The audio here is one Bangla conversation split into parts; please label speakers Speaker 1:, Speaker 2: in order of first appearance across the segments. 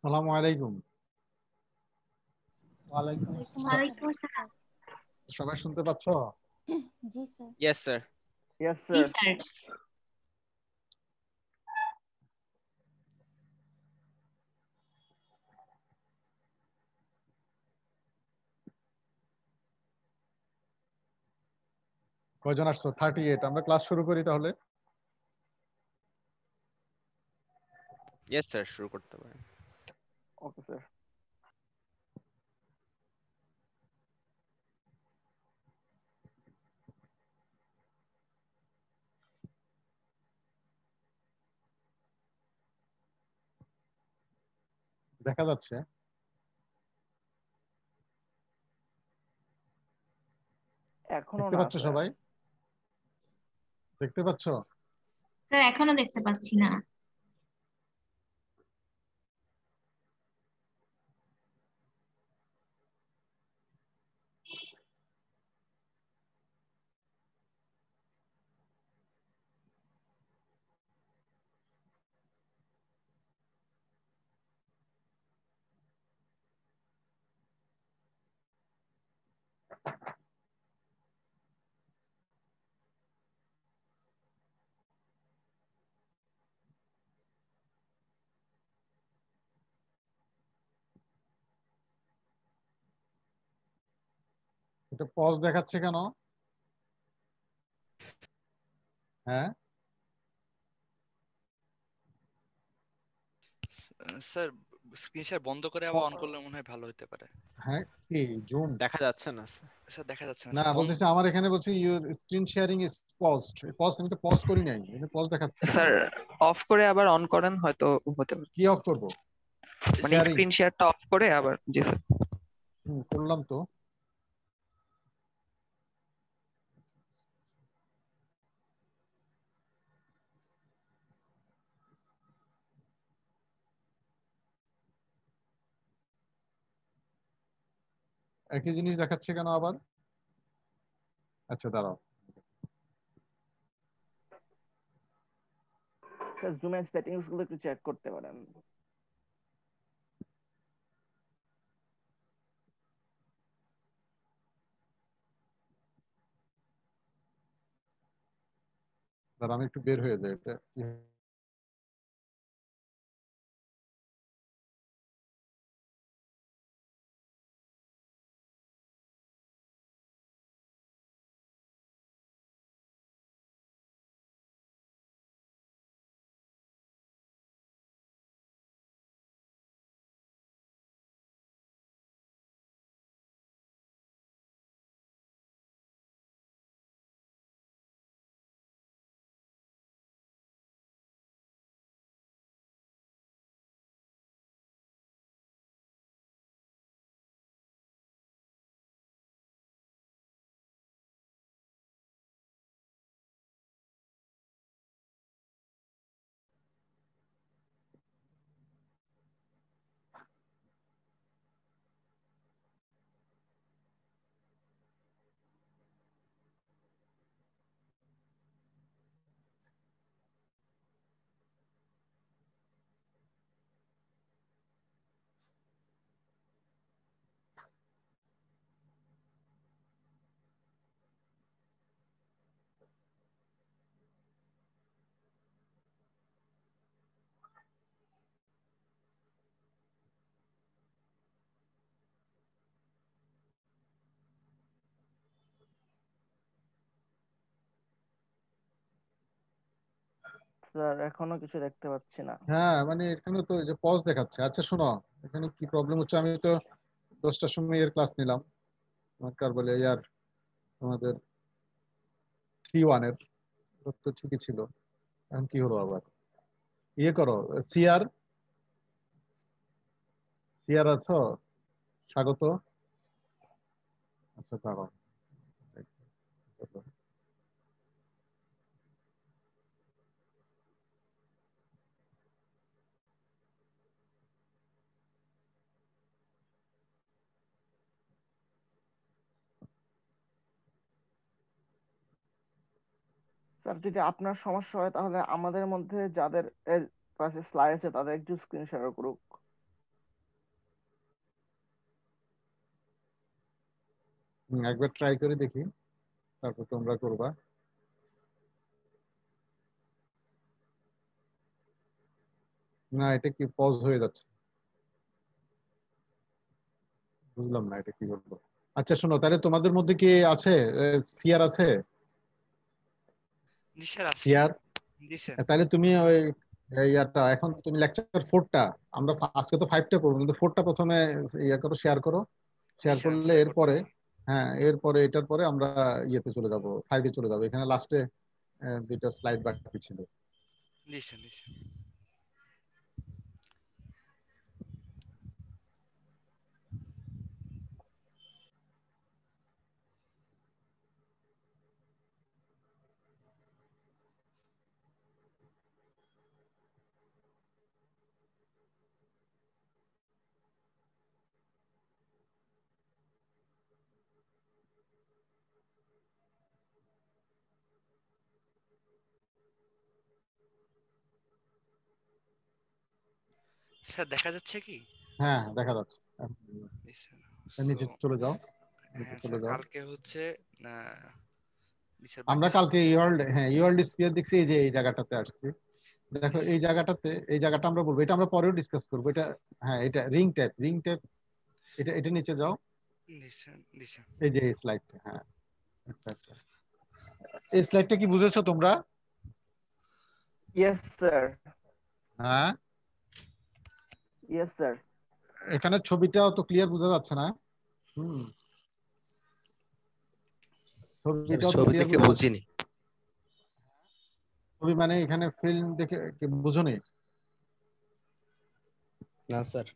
Speaker 1: সালামু আলাইকুম।
Speaker 2: ওয়ালাইকুম আসসালাম।
Speaker 3: ওয়ালাইকুম আসসালাম।
Speaker 1: সবাই শুনতে পাচ্ছ?
Speaker 2: জি স্যার।
Speaker 4: Yes sir.
Speaker 5: ইয়েস
Speaker 3: জি
Speaker 5: স্যার।
Speaker 3: স্যার।
Speaker 1: কয়জন আসছো? 38। আমরা ক্লাস শুরু করি তাহলে।
Speaker 4: ইয়েস স্যার, শুরু করতে পারেন।
Speaker 5: Okay sir.
Speaker 1: দেখা যাচ্ছে?
Speaker 5: এখনো
Speaker 1: দেখতে
Speaker 5: না
Speaker 1: পাচ্ছ
Speaker 5: স্যার।
Speaker 1: সবাই? দেখতে পাচ্ছ?
Speaker 3: স্যার এখনো দেখতে পাচ্ছি না।
Speaker 1: এটা পজ দেখাচ্ছে কেন? হ্যাঁ,
Speaker 6: স্যার স্ক্রিন শেয়ার বন্ধ করে আবার অন করলে মনে হয় ভালো হতে পারে।
Speaker 1: হ্যাঁ কি জুম
Speaker 4: দেখা যাচ্ছে না স্যার।
Speaker 6: স্যার দেখা যাচ্ছে না
Speaker 1: না,
Speaker 6: স্যার,
Speaker 1: বলতেছে আমার এখানে বলছে your screen sharing is paused. Pause, আমি তো পজ করি নাই, এটা পজ দেখাচ্ছে কেন?
Speaker 7: স্যার অফ করে আবার অন করেন, হয়তো হতে পারে।
Speaker 1: কি অফ করব?
Speaker 7: মানে
Speaker 1: শেয়ারিং?
Speaker 7: স্ক্রিন শেয়ারটা অফ করে আবার। জি স্যার।
Speaker 1: করলাম তো। একই জিনিস দেখাচ্ছে কেন আবার? আচ্ছা দাঁড়াও।
Speaker 5: স্যার জুমের সেটিংস গুলো একটু চেক করতে পারেন।
Speaker 1: দাঁড়া, আমি একটু বের হয়ে যাই। এটা কি
Speaker 5: স্যার এখনো কিছু দেখতে পাচ্ছি না।
Speaker 1: হ্যাঁ, মানে এখানে তো এই যে পজ দেখাচ্ছে। আচ্ছা শোনো, এখানে কি প্রবলেম হচ্ছে, আমি তো 10টার সময় এর ক্লাস নিলাম, কার বলে ইয়ার, আমাদের 3-1 এর, তো ঠিকই ছিল। এখন কি হলো আবার? ইয়ে করো, সিআর, সিআর আছো? স্বাগত। আচ্ছা দাঁড়াও।
Speaker 5: স্যার যদি আপনার সমস্যা হয় তাহলে আমাদের মধ্যে যাদের পাশে স্লাইড আছে তাদের একটু স্ক্রিন শেয়ার করুক।
Speaker 1: একবার ট্রাই করে দেখি, তারপর তোমরা করবা। না, এটা কি পজ হয়ে যাচ্ছে? বুঝলাম না এটা কি করবো। আচ্ছা শোনো, তাহলে তোমাদের মধ্যে কি আছে, সিআর আছে?
Speaker 6: জি স্যার আছি।
Speaker 1: সিআর,
Speaker 6: জি স্যার।
Speaker 1: তাহলে তুমি ওই ইয়াটা, এখন তুমি লেকচার 4টা, আমরা আজকে তো 5টা করবো, কিন্তু 4টা প্রথমে ইয়া করো, শেয়ার করো।
Speaker 6: জি
Speaker 1: শেয়ার
Speaker 6: স্যার আমি
Speaker 1: করলে
Speaker 6: শেয়ার
Speaker 1: এরপরে,
Speaker 6: করতেছি।
Speaker 1: হ্যাঁ এরপরে এটার পরে আমরা ইয়েতে চলে যাব, 5-এ চলে যাবো। এখানে লাস্টে 2টা স্লাইড বাকি ছিল।
Speaker 6: জি স্যার জি স্যার। স্যার দেখা যাচ্ছে কি?
Speaker 1: হ্যাঁ দেখা যাচ্ছে।
Speaker 6: জি স্যার। সো
Speaker 1: নিচে চলে যাও, নিচে
Speaker 6: হ্যাঁ
Speaker 1: চলে
Speaker 6: স্যার
Speaker 1: যাও।
Speaker 6: কালকে হচ্ছে জি স্যার
Speaker 1: আমরা
Speaker 6: বাকি
Speaker 1: কালকে ইওয়ার্ল্ড, হ্যাঁ ইওয়ার্ল্ড স্পিয়ার দেখছি, এই যে এই জায়গাটাতে আসছি।
Speaker 6: জি
Speaker 1: দেখো এই
Speaker 6: স্যার
Speaker 1: জায়গাটাতে, এই জায়গাটা আমরা বলবো, এটা আমরা পরেও ডিসকাস করবো এটা। হ্যাঁ এটা রিং ট্যাপ, রিং ট্যাপ, এটা এটা নিচে যাও।
Speaker 6: জি স্যার জি স্যার।
Speaker 1: এই যে এই স্লাইডটা, হ্যাঁ আচ্ছা আচ্ছা, এই স্লাইডটা কি বুঝেছো তোমরা?
Speaker 5: Yes sir.
Speaker 1: হ্যাঁ,
Speaker 5: ইয়েস স্যার।
Speaker 1: এখানে ছবিটাও তো ক্লিয়ার বোঝা যাচ্ছে না? হুম,
Speaker 8: স্যার
Speaker 1: ছবিটাও তো
Speaker 8: ছবি
Speaker 1: ক্লিয়ার
Speaker 8: দেখে
Speaker 1: বোঝা যাচ্ছে।
Speaker 8: বুঝিনি।
Speaker 1: ছবি মানে এখানে ফিল্ম দেখে কি বুঝো নি?
Speaker 8: না স্যার।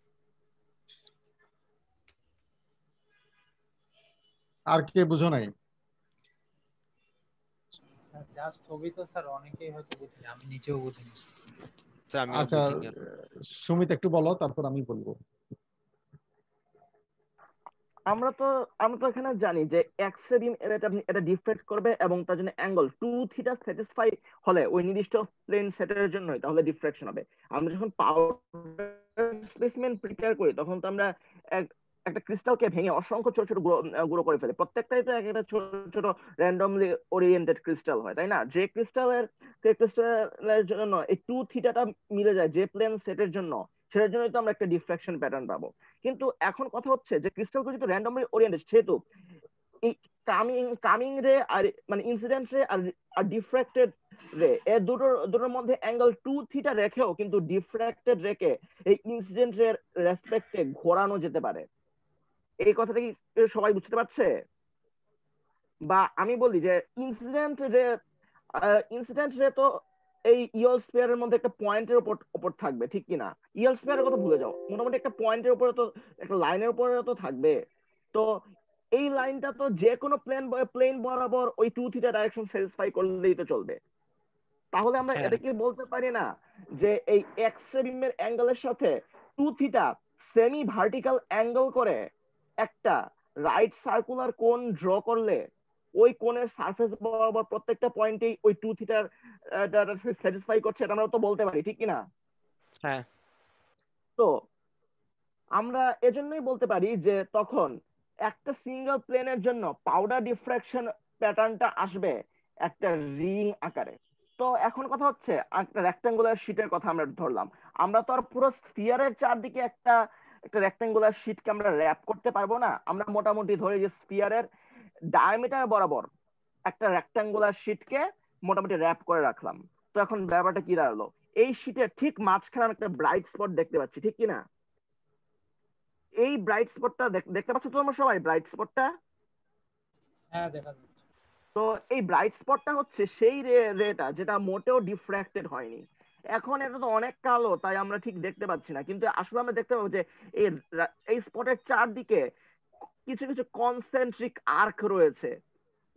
Speaker 1: আর কে বুঝো নাই?
Speaker 9: জাস্ট ছবি তো স্যার অনেকেই হয়তো বুঝিনি, আমি নিজেও বুঝিনি।
Speaker 4: স্যার আমিও
Speaker 1: আচ্ছা,
Speaker 4: বুঝিনি।
Speaker 1: সুমিত একটু বলো, তারপর আমি বলবো।
Speaker 5: আমরা তো আমরা তো এখানে জানি যে এক্স রে বিম এটা ডিফ্লেক্ট করবে এবং তার জন্য অ্যাঙ্গেল 2θ স্যাটিসফাই হলে ওই নির্দিষ্ট প্লেন সেটের জন্যই তাহলে ডিফ্রাকশন হবে। আমরা যখন পাউডার স্পেসিমেন প্রিপেয়ার করি তখন তো আমরা একটা ক্রিস্টালকে ভেঙে অসংখ্য ছোট ছোট গুঁড়ো করে ফেলে, প্রত্যেকটাই তো একটা ছোট ছোট র্যান্ডমলি ওরিয়েন্টেড ক্রিস্টাল হয়, তাই না? যে ক্রিস্টালের জন্য এই 2θ মিলে যায় যে প্লেন সেটের জন্য, সেটার জন্যই তো আমরা একটা ডিফ্রাকশন প্যাটার্ন পাবো। কিন্তু এখন কথা হচ্ছে যে ক্রিস্টালগুলো যেহেতু র্যান্ডমলি ওরিয়েন্টেড, সেহেতু এই কামিং রে আর মানে ইনসিডেন্ট রে আর ডিফ্র্যাক্টেড রে এর দুটোর মধ্যে অ্যাঙ্গেল 2θ রেখেও কিন্তু ডিফ্র্যাক্টেড রেকে এই ইনসিডেন্ট রে রেসপেক্টে ঘোরানো যেতে পারে। এই কথাটা কি সবাই বুঝতে পারছে? বা আমি বলি যে ইনসিডেন্ট রে তো এই ইয়েল স্পেয়ারের মধ্যে একটা পয়েন্টের উপর থাকবে, ঠিক কিনা? ইয়েল স্পেয়ারের কথা ভুলে যাও, মোটামুটি একটা পয়েন্টের উপরে তো, একটা লাইনের উপরে তো থাকবে। তো এই লাইনটা তো যে কোনো প্লেন বরাবর ওই 2θ ডাইরেকশন স্যাটিসফাই করলেই তো চলবে। তাহলে আমরা
Speaker 4: হ্যাঁ।
Speaker 5: এটা কি বলতে পারি না যে এই এক্স রে বিমের অ্যাঙ্গেলের সাথে 2θ সেমি ভার্টিক্যাল অ্যাঙ্গেল করে একটা রাইট সার্কুলার কোণ ড্র করলে ওই কোণের সারফেস বরাবর প্রত্যেকটা পয়েন্টেই ওই 2θ স্যাটিসফাই করছে, এটা আমরা তো বলতে পারি, ঠিক কিনা?
Speaker 4: হ্যাঁ।
Speaker 5: তো আমরা এজন্যই বলতে পারি যে তখন একটা সিঙ্গেল প্লেনের জন্য পাউডার ডিফ্রাকশন প্যাটার্নটা আসবে একটা রিং আকারে। তো এখন কথা হচ্ছে একটা রেক্ট্যাঙ্গুলার শীটের কথা আমরা ধরলাম, আমরা তো আর পুরো স্ফিয়ারের চারদিকে একটা রেক্ট্যাঙ্গুলার শীটকে আমরা র্যাপ করতে পারবো না। আমরা মোটামুটি ধরে যে স্ফিয়ারের ডায়ামিটার বরাবর একটা রেক্ট্যাঙ্গুলার শীটকে মোটামুটি র্যাপ করে রাখলাম। তো এখন ব্যাপারটা কি দাঁড়ালো, এই শীটের ঠিক মাঝখানে আমি একটা ব্রাইট স্পট দেখতে পাচ্ছি, ঠিক কিনা? এই ব্রাইট স্পটটা দেখতে পাচ্ছ তো তোমরা সবাই, ব্রাইট স্পটটা?
Speaker 9: হ্যাঁ দেখা যাচ্ছে।
Speaker 5: তো এই ব্রাইট স্পটটা হচ্ছে সেই রেটা যেটা মোটেও ডিফ্র্যাক্টেড হয়নি। এখন এটা তো অনেক কালো, তাই আমরা ঠিক দেখতে পাচ্ছি না, কিন্তু আসলে আমরা দেখতে পাবো যে এই স্পটের চারদিকে কিছু কিছু কনসেন্ট্রিক আর্ক রয়েছে।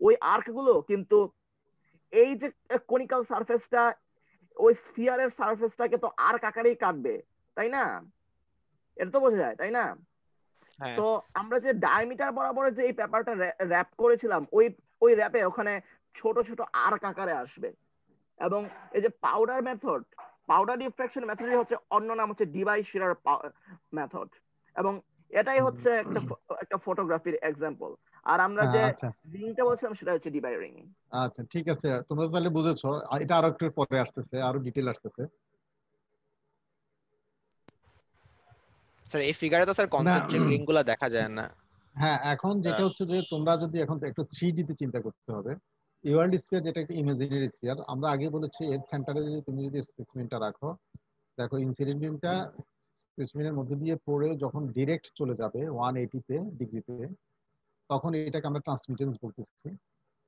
Speaker 5: ওই আর্ক গুলো কিন্তু এই যে কনিক্যাল সারফেসটা, ওই স্ফিয়ারের সারফেসটাকে তো আর্ক আকারেই কাটবে, তাই না? এটা তো বোঝা যায়, তাই না?
Speaker 4: হ্যাঁ।
Speaker 5: তো আমরা যে ডায়ামিটার বরাবর যে এই পেপারটা র‍্যাপ করেছিলাম, ওই র‍্যাপে ওখানে ছোট ছোট আর্ক আকারে আসবে। এবং এই যে পাউডার ডিফ্রাকশন মেথডই হচ্ছে অন্য নাম হচ্ছে ডিভাই শিরার মেথড, এবং এটাই হচ্ছে একটা ফটোগ্রাফির এক্সাম্পল। আর আমরা যে
Speaker 1: আচ্ছা
Speaker 5: রিংটা বলছিলাম সেটা হচ্ছে ডিভাই রিং।
Speaker 1: আচ্ছা ঠিক আছে, তোমরা তাহলে বুঝেছো। এটা আরো একটু পরে আসতেছে, আরো ডিটেল আসতেছে।
Speaker 4: স্যার এই ফিগারে তো স্যার কনসেন্ট্রিক রিং গুলা দেখা যায় না।
Speaker 1: হ্যাঁ, এখন যেটা হচ্ছে যে তোমরা যদি এখন একটু 3D তে চিন্তা করতে হবে। ইওয়ার্ল্ড স্ফিয়ার যেটা একটা ইমাজিনারি স্ফিয়ার, আমরা আগে বলেছি এর সেন্টারে যদি তুমি যদি স্পেসিমেনটা রাখো, দেখো ইনসিডেন্টটা স্পেসিমেনের মধ্যে দিয়ে পড়ে যখন ডিরেক্ট চলে যাবে 180 ডিগ্রিতে, তখন এটাকে আমরা ট্রান্সমিটেন্স বলতেছি।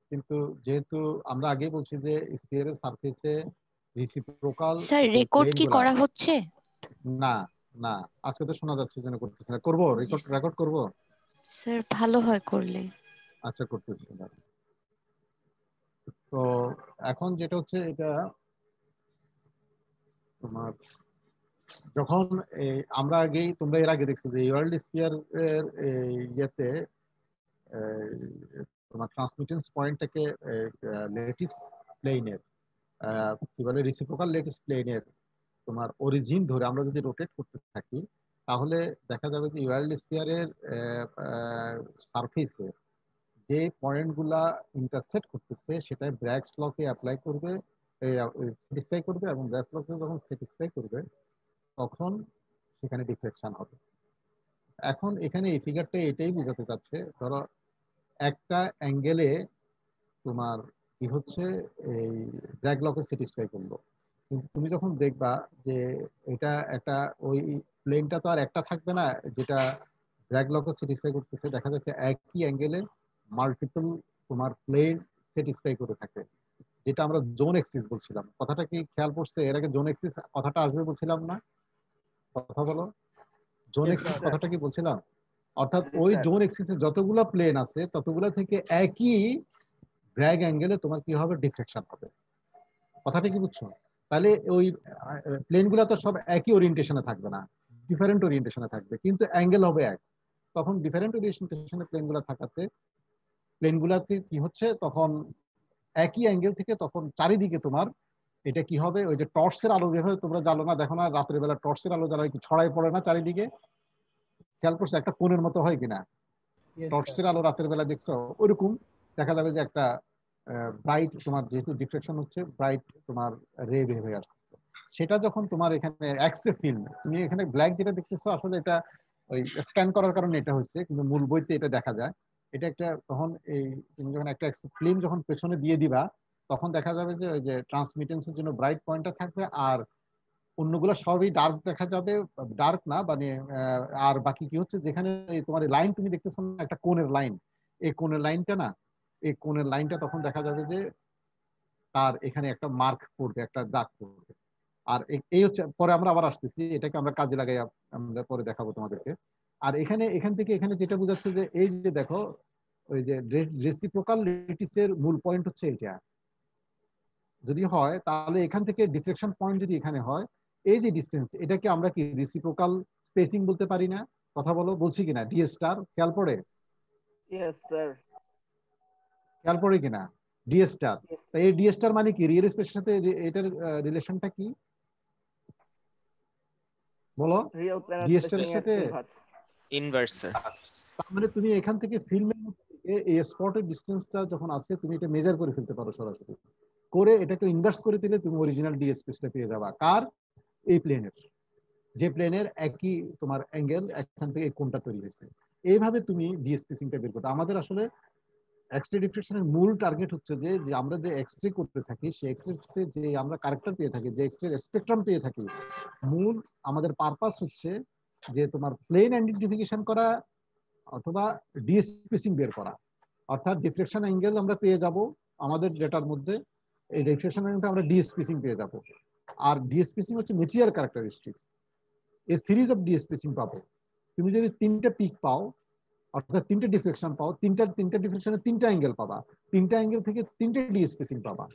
Speaker 1: কিন্তু যেহেতু আমরা আগে বলছি যে স্ফিয়ারের সারফেসে রেসিপ্রোকাল
Speaker 2: স্যার রেকর্ড কি করা হচ্ছে?
Speaker 1: না না, আজকে তো শোনা যাচ্ছে যেন করতেছি না। করবো রেকর্ড করবো
Speaker 2: স্যার ভালো হয় করলে।
Speaker 1: আচ্ছা করতেছি না। তো এখন যেটা হচ্ছে এটা তোমার যখন আমরা আগেই তোমরা এর আগে দেখছো যে ওয়ার্ল্ড স্ফিয়ার এর ইয়েতে তোমার ট্রান্সমিটেন্স পয়েন্টটাকে ল্যাটিস প্লেনের কি বলে রেসিপ্রোকাল ল্যাটিস প্লেনের তোমার অরিজিন ধরে আমরা যদি রোটেট করতে থাকি, তাহলে দেখা যাবে যে ওয়ার্ল্ড স্ফিয়ারের সারফেসে যে পয়েন্টগুলা ইন্টারসেক্ট করতেছে সেটা ব্র্যাগস লকে অ্যাপ্লাই করবে, স্যাটিসফাই করবে, এবং ব্র্যাগস লকে যখন স্যাটিসফাই করবে তখন সেখানে ডিফ্লেকশন হবে। এখন এখানে এই ফিগারটা এটাই বোঝাতে চাচ্ছে, ধরো একটা অ্যাঙ্গেলে তোমার কি হচ্ছে এই ব্র্যাগ লকে স্যাটিসফাই করলো, কিন্তু তুমি যখন দেখবা যে এটা একটা ওই প্লেনটা তো আর একটা থাকবে না যেটা ব্র্যাগ লকে স্যাটিসফাই করতেছে, দেখা যাচ্ছে একই অ্যাঙ্গেলে মাল্টিপল তোমার প্লেন স্যাটিসফাই করে থাকে, যেটা আমরা জোন এক্সিস বলছিলাম। কথাটা কি খেয়াল করছে? এর আগে জোন এক্সিস কথাটা আসবে বলছিলাম না? কথা বলো, জোন এক্সিস কথাটা কি বলছিলাম? অর্থাৎ ওই জোন এক্সিসে যতগুলো প্লেন আছে ততগুলো থেকে একই ব্র্যাগ অ্যাঙ্গেলে তোমার কি হবে, ডিফ্লেকশন হবে। কথাটা কি বুঝছো? তাহলে ওই প্লেনগুলো তো সব একই ওরিয়েন্টেশনে থাকবে না, ডিফারেন্ট ওরিয়েন্টেশনে থাকবে, কিন্তু অ্যাঙ্গেল হবে এক। তখন ডিফারেন্ট ওরিয়েন্টেশনে প্লেনগুলো থাকাতে প্লেনগুলোতে কি হচ্ছে, তখন একই অ্যাঙ্গেল থেকে তখন চারিদিকে তোমার এটা কি হবে, ওই যে টর্চের আলো যেভাবে তোমরা জ্বালো না, দেখো না রাতের বেলা টর্চের আলো জ্বালায় কি ছড়াই পড়ে না চারিদিকে, খেয়াল করছো একটা কোণের মতো হয় কিনা?
Speaker 9: Yes,
Speaker 1: টর্চের
Speaker 9: sir.
Speaker 1: আলো রাতের বেলা দেখছো ওইরকম দেখা যাবে যে একটা ব্রাইট তোমার যেহেতু ডিফ্লেকশন হচ্ছে ব্রাইট তোমার রে বের হয়ে আসছে। সেটা যখন তোমার এখানে এক্স-রে ফিল্ম, তুমি এখানে ব্ল্যাক যেটা দেখতেছো আসলে এটা ওই স্ক্যান করার কারণে এটা হচ্ছে, কিন্তু মূল বইতে এটা দেখা যায়। এটা একটা তখন এই তুমি যখন একটা ফিল্ম যখন পেছনে দিয়ে দিবা তখন দেখা যাবে যে ওই যে ট্রান্সমিটেন্সের জন্য ব্রাইট পয়েন্টটা থাকবে, আর অন্যগুলো সবই ডার্ক দেখা যাবে, ডার্ক না মানে আর বাকি কি হচ্ছে যেখানে তোমার লাইন তুমি দেখতেছো না একটা কোণের লাইন, এই কোণের লাইনটা না, এই কোণের লাইনটা তখন দেখা যাবে যে তার এখানে একটা মার্ক পড়বে, একটা দাগ পড়বে। আর এই হচ্ছে পরে আমরা আবার আসতেছি, এটাকে আমরা কাজে লাগাই আমরা পরে দেখাবো তোমাদেরকে। আর এখান থেকে এখানে যেটা বোঝাচ্ছে যে এই যে দেখো ওই যে রেসিপ্রোকাল ল্যাটিসের মূল পয়েন্ট হচ্ছে এটা যদি হয় তাহলে এখান থেকে ডিফ্লেকশন পয়েন্ট যদি এখানে হয়, এই যে ডিসটেন্স এটাকে আমরা কি রেসিপ্রোকাল স্পেসিং বলতে পারি না? কথা বলো, বলছি কিনা? ডি স্টার খেয়াল পড়ে?
Speaker 5: Yes sir.
Speaker 1: খেয়াল পড়ে কিনা ডি স্টার? তাই এই ডি স্টার মানে কি রিয়েল স্পেসের সাথে এটার রিলেশনটা কি বলো?
Speaker 5: রিয়েল প্ল্যানার
Speaker 1: ডি স্টারের
Speaker 5: স্পেসিং এর
Speaker 1: সাথে
Speaker 5: ইনভার্স।
Speaker 4: Inverse sir.
Speaker 1: তার মানে তুমি এখান থেকে ফিল্মের মধ্যে এই স্পটের ডিসটেন্সটা যখন আসে তুমি এটা মেজার করে ফেলতে পারো সরাসরি, করে এটাকে ইনভার্স করে দিলে তুমি অরিজিনাল ডি স্পেসটা পেয়ে যাবা। কার? এই প্লেনের, যে প্লেনের একই তোমার অ্যাঙ্গেল এখান থেকে কোনটা তৈরি হয়েছে। এইভাবে তুমি ডি স্পেসিংটা বের করতে। আমাদের আসলে এক্স-রে ডিফ্রেকশনের মূল টার্গেট হচ্ছে যে আমরা যে এক্স-রে করতে থাকি সেই এক্স-রে যে আমরা ক্যারেক্টার পেয়ে থাকি, যে এক্স-রে স্পেকট্রাম পেয়ে থাকি, মূল আমাদের পারপাস হচ্ছে যে তোমার প্লেন আইডেন্টিফিকেশন করা অথবা ডি স্পেসিং বের করা। অর্থাৎ ডিফ্লেকশন অ্যাঙ্গেল আমরা পেয়ে যাব আমাদের ডেটার মধ্যে, এই ডিফ্লেকশন অ্যাঙ্গেলটা আমরা ডি স্পেসিং পেয়ে যাব। আর ডি স্পেসিং হচ্ছে মেটেরিয়াল ক্যারেক্টারিস্টিক্স, এই সিরিজ অফ ডি স্পেসিং পাবো। তুমি যদি তিনটা পিক পাও অর্থাৎ তিনটা ডিফ্লেকশন পাও, তিনটা ডিফ্লেকশনে তিনটা অ্যাঙ্গেল পাবা, তিনটা অ্যাঙ্গেল থেকে তিনটা ডি স্পেসিং পাবা।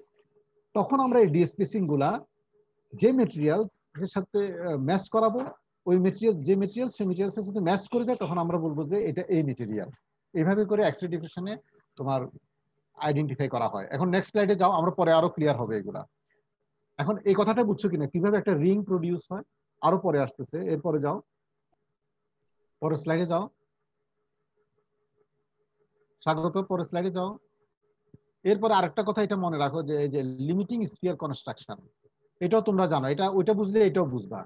Speaker 1: তখন আমরা এই ডি স্পেসিং গুলা যে মেটেরিয়ালস এর সাথে ম্যাচ করাবো, ওই মেটেরিয়াল যে মেটেরিয়াল সেই মেটেরিয়ালসের সাথে ম্যাচ করে যায় তখন আমরা বলবো যে এটা এই মেটেরিয়াল। এইভাবে করে এক্স-রে ডিফ্লেকশনে তোমার আইডেন্টিফাই করা হয়। এখন নেক্সট স্লাইডে যাও, আমরা পরে আরো ক্লিয়ার হবে এগুলা। এখন এই কথাটা বুঝছো কিনা কিভাবে একটা রিং প্রডিউস হয়? আরো পরে আসতেছে, এরপরে যাও, পরের স্লাইডে যাও। স্বাগত, পরের স্লাইডে যাও। এরপরে আরেকটা কথা এটা মনে রাখো যে এই যে লিমিটিং স্ফিয়ার কনস্ট্রাকশন, এটাও তোমরা জানো, এটা ওইটা বুঝলে এটাও বুঝবা।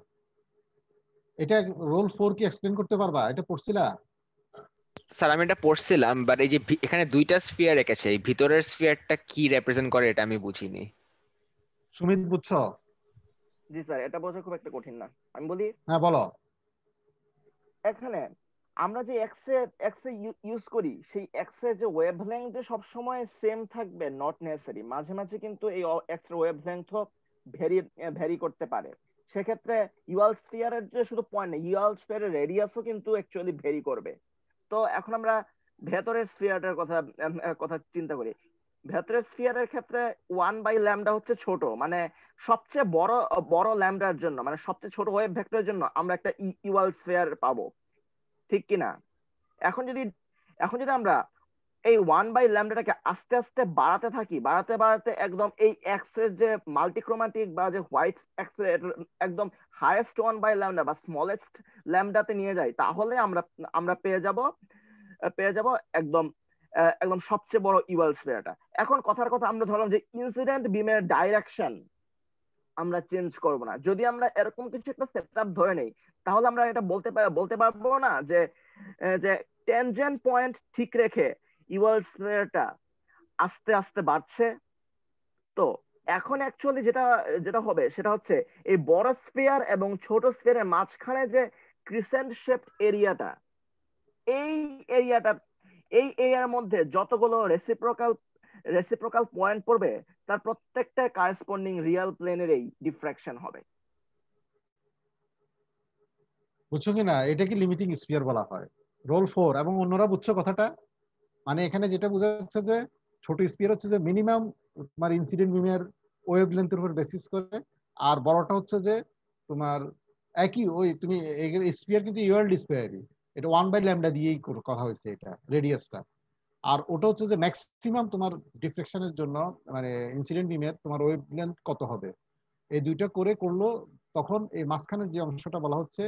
Speaker 1: এটা রোল 4 কি এক্সপ্লেন করতে পারবা? এটা পড়ছিলা?
Speaker 4: স্যার আমি এটা পড়ছিলাম, বাট এই যে এখানে দুইটা স্ফিয়ার রেখেছে, এই ভিতরের স্ফিয়ারটা কি রিপ্রেজেন্ট করে এটা আমি বুঝিনি।
Speaker 1: সুমিত বুঝছো?
Speaker 5: জি স্যার, এটা বোঝা খুব একটা কঠিন না। আমি বলি,
Speaker 1: হ্যাঁ বলো।
Speaker 5: এখানে আমরা যে এক্স রে ইউজ করি সেই এক্স রে যে ওয়েভলেংথ যে সব সময় সেম থাকবে নট নেসেসারি। মাঝে মাঝে কিন্তু এই এক্স রে ওয়েভলেংথ ভ্যারি করতে পারে। সেক্ষেত্রে ইউয়াল স্ফিয়ারের যে শুধু পয়েন্ট না, ইউয়াল স্ফিয়ারের রেডিয়াসও কিন্তু অ্যাকচুয়ালি ভ্যারি করবে। তো এখন আমরা ভেতরের স্ফিয়ারটার কথা চিন্তা করি। ভেতরের স্ফিয়ারের ক্ষেত্রে 1/λ হচ্ছে ছোট, মানে সবচেয়ে বড় ল্যামডার জন্য, মানে সবচেয়ে ছোট ওয়েভ ভেক্টরের জন্য আমরা একটা ইউয়াল স্ফিয়ার পাবো, ঠিক কিনা? এখন যদি আমরা এই 1/λটাকে আস্তে আস্তে বাড়াতে থাকি, বাড়াতে একদম এই এক্স রে যে মাল্টিক্রোমাটিক বা যে হোয়াইট এক্স রে একদম হাইয়েস্ট 1/λ বা স্মলেস্ট ল্যামডাতে নিয়ে যাই, তাহলে আমরা পেয়ে যাব একদম সবচেয়ে বড় ইউয়াল স্ফিয়ারটা। এখন কথার কথা, আমরা ধরলাম যে ইনসিডেন্ট বিমের ডাইরেকশন আমরা চেঞ্জ করব না। যদি আমরা এরকম কিছু একটা সেটআপ ধরে নেই, তাহলে আমরা এটা বলতে পারবো না যে ট্যানজেন্ট পয়েন্ট ঠিক রেখে ইউয়াল স্ফিয়ারটা আস্তে আস্তে বাড়ছে। তো এখন অ্যাকচুয়ালি যেটা হবে সেটা হচ্ছে এই বড় স্ফিয়ার এবং ছোট স্ফিয়ারের মাঝখানে যে ক্রিসেন্ট শেপড এরিয়াটা, এই এরিয়ার মধ্যে যতগুলো রেসিপ্রোকাল পয়েন্ট পড়বে তার প্রত্যেকটা করেসপন্ডিং রিয়েল প্লেনের এই ডিফ্রাকশন হবে।
Speaker 1: বুঝছো কিনা? এটাকে লিমিটিং স্ফিয়ার বলা হয়, রোল 4। এবং অন্যরা বুঝছো কথাটা? মানে এখানে যেটা বোঝা যাচ্ছে যে ছোট স্ফিয়ার হচ্ছে যে মিনিমাম তোমার ইনসিডেন্ট বিমের ওয়েভ লেন্থের উপর বেসিস করে, আর বড়টা হচ্ছে যে তোমার একই ওই তুমি স্ফিয়ার কিন্তু ইউয়াল স্ফিয়ারই, এটা 1/λ দিয়েই কথা হয়েছে এটা রেডিয়াসটা। আর ওটা হচ্ছে যে ম্যাক্সিমাম তোমার ডিফ্লেকশনের জন্য মানে ইনসিডেন্ট বিমের তোমার ওয়েভ লেন্থ কত হবে, এই দুইটা করলো তখন এই মাঝখানের যে অংশটা বলা হচ্ছে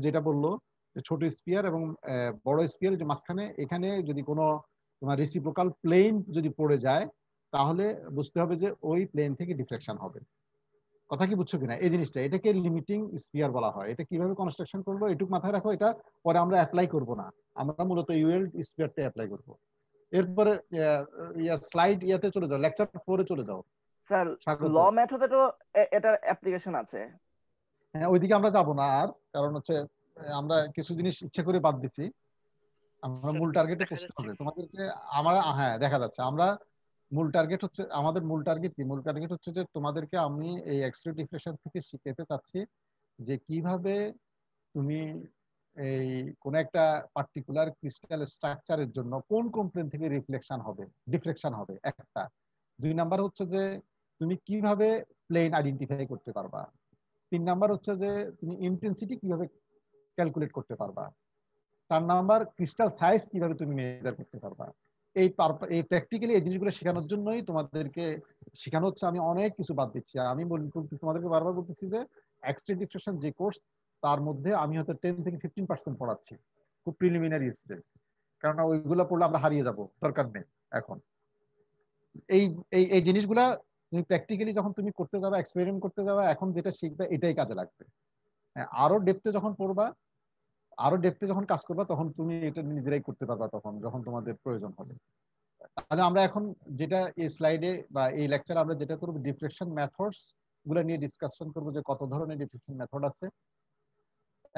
Speaker 1: যেটা বললো ছোট স্পিয়ার এবং বড় স্পিয়ার যে মাঝখানে, এখানে যদি কোনো তোমার রেসিপ্রোকাল প্লেন যদি পড়ে যায় তাহলে বুঝতে হবে যে ওই প্লেন থেকে ডিফ্লেকশন হবে। কথা কি বুঝছো কিনা এই জিনিসটা? এটাকে লিমিটিং স্পিয়ার বলা হয়। এটা কিভাবে কনস্ট্রাকশন করবো এটুকু মাথায় রাখো, এটা পরে আমরা অ্যাপ্লাই করব না, আমরা মূলত ইউএল স্পিয়ারটা অ্যাপ্লাই করব। এরপরে স্লাইড ইয়াতে চলে যাও, লেকচার 4 এ চলে যাও।
Speaker 5: স্যার
Speaker 1: স্বাগত।
Speaker 5: ল মেথডে তো এটার অ্যাপ্লিকেশন আছে।
Speaker 1: হ্যাঁ, ওইদিকে আমরা যাব না আর, কারণ হচ্ছে আমরা কিছু জিনিস ইচ্ছে করে বাদ দিছি। আমরা
Speaker 6: স্যার
Speaker 1: মূল টার্গেটে
Speaker 6: দেখা
Speaker 1: পৌঁছতে
Speaker 6: যাচ্ছে
Speaker 1: হবে
Speaker 6: কি?
Speaker 1: তোমাদেরকে। আমরা হ্যাঁ দেখা যাচ্ছে, আমরা মূল টার্গেট হচ্ছে, আমাদের মূল টার্গেট কি? মূল টার্গেট হচ্ছে যে তোমাদেরকে আমি এই এক্স-রে ডিফ্লেকশন থেকে শিখাতে চাচ্ছি যে কিভাবে তুমি এই কোন একটা পার্টিকুলার ক্রিস্টাল স্ট্রাকচারের জন্য কোন কোন প্লেন থেকে রিফ্লেকশন হবে, ডিফ্লেকশন হবে একটা। 2 নাম্বার হচ্ছে যে তুমি কিভাবে প্লেন আইডেন্টিফাই করতে পারবা। 3 নাম্বার হচ্ছে যে তুমি ইন্টেন্সিটি কিভাবে ক্যালকুলেট করতে পারবা। 4 নাম্বার ক্রিস্টাল সাইজ কিভাবে তুমি মেজার করতে পারবা। এই প্র্যাকটিক্যালি এই জিনিসগুলো শেখানোর জন্যই তোমাদেরকে শেখানো হচ্ছে। আমি অনেক কিছু বাদ দিচ্ছি। আমি তোমাদেরকে বারবার বলতেছি যে এক্স-রে ডিফ্লেকশন যে কোর্স, তার মধ্যে আমি হয়তো 10 থেকে 15% পড়াচ্ছি, খুব প্রিলিমিনারি স্টেজ, কারণ ওইগুলো পড়লে আমরা হারিয়ে যাব, দরকার নেই এখন। এই এই এই জিনিসগুলা তুমি প্র্যাকটিক্যালি যখন তুমি করতে যাবে, এক্সপেরিমেন্ট করতে যাবে, এখন যেটা শিখবে এটাই কাজে লাগবে। হ্যাঁ, আরো ডেপথে যখন পড়বা, আরো ডেপথে যখন কাজ করবা, তখন তুমি এটা নিজেরাই করতে পারবা তখন যখন তোমাদের প্রয়োজন হবে। তাহলে আমরা এখন যেটা এই স্লাইডে বা এই লেকচারে আমরা যেটা করব, ডিফ্লেকশন মেথডস গুলো নিয়ে ডিসকাশন করব, যে কত ধরনের ডিফ্লেকশন মেথড আছে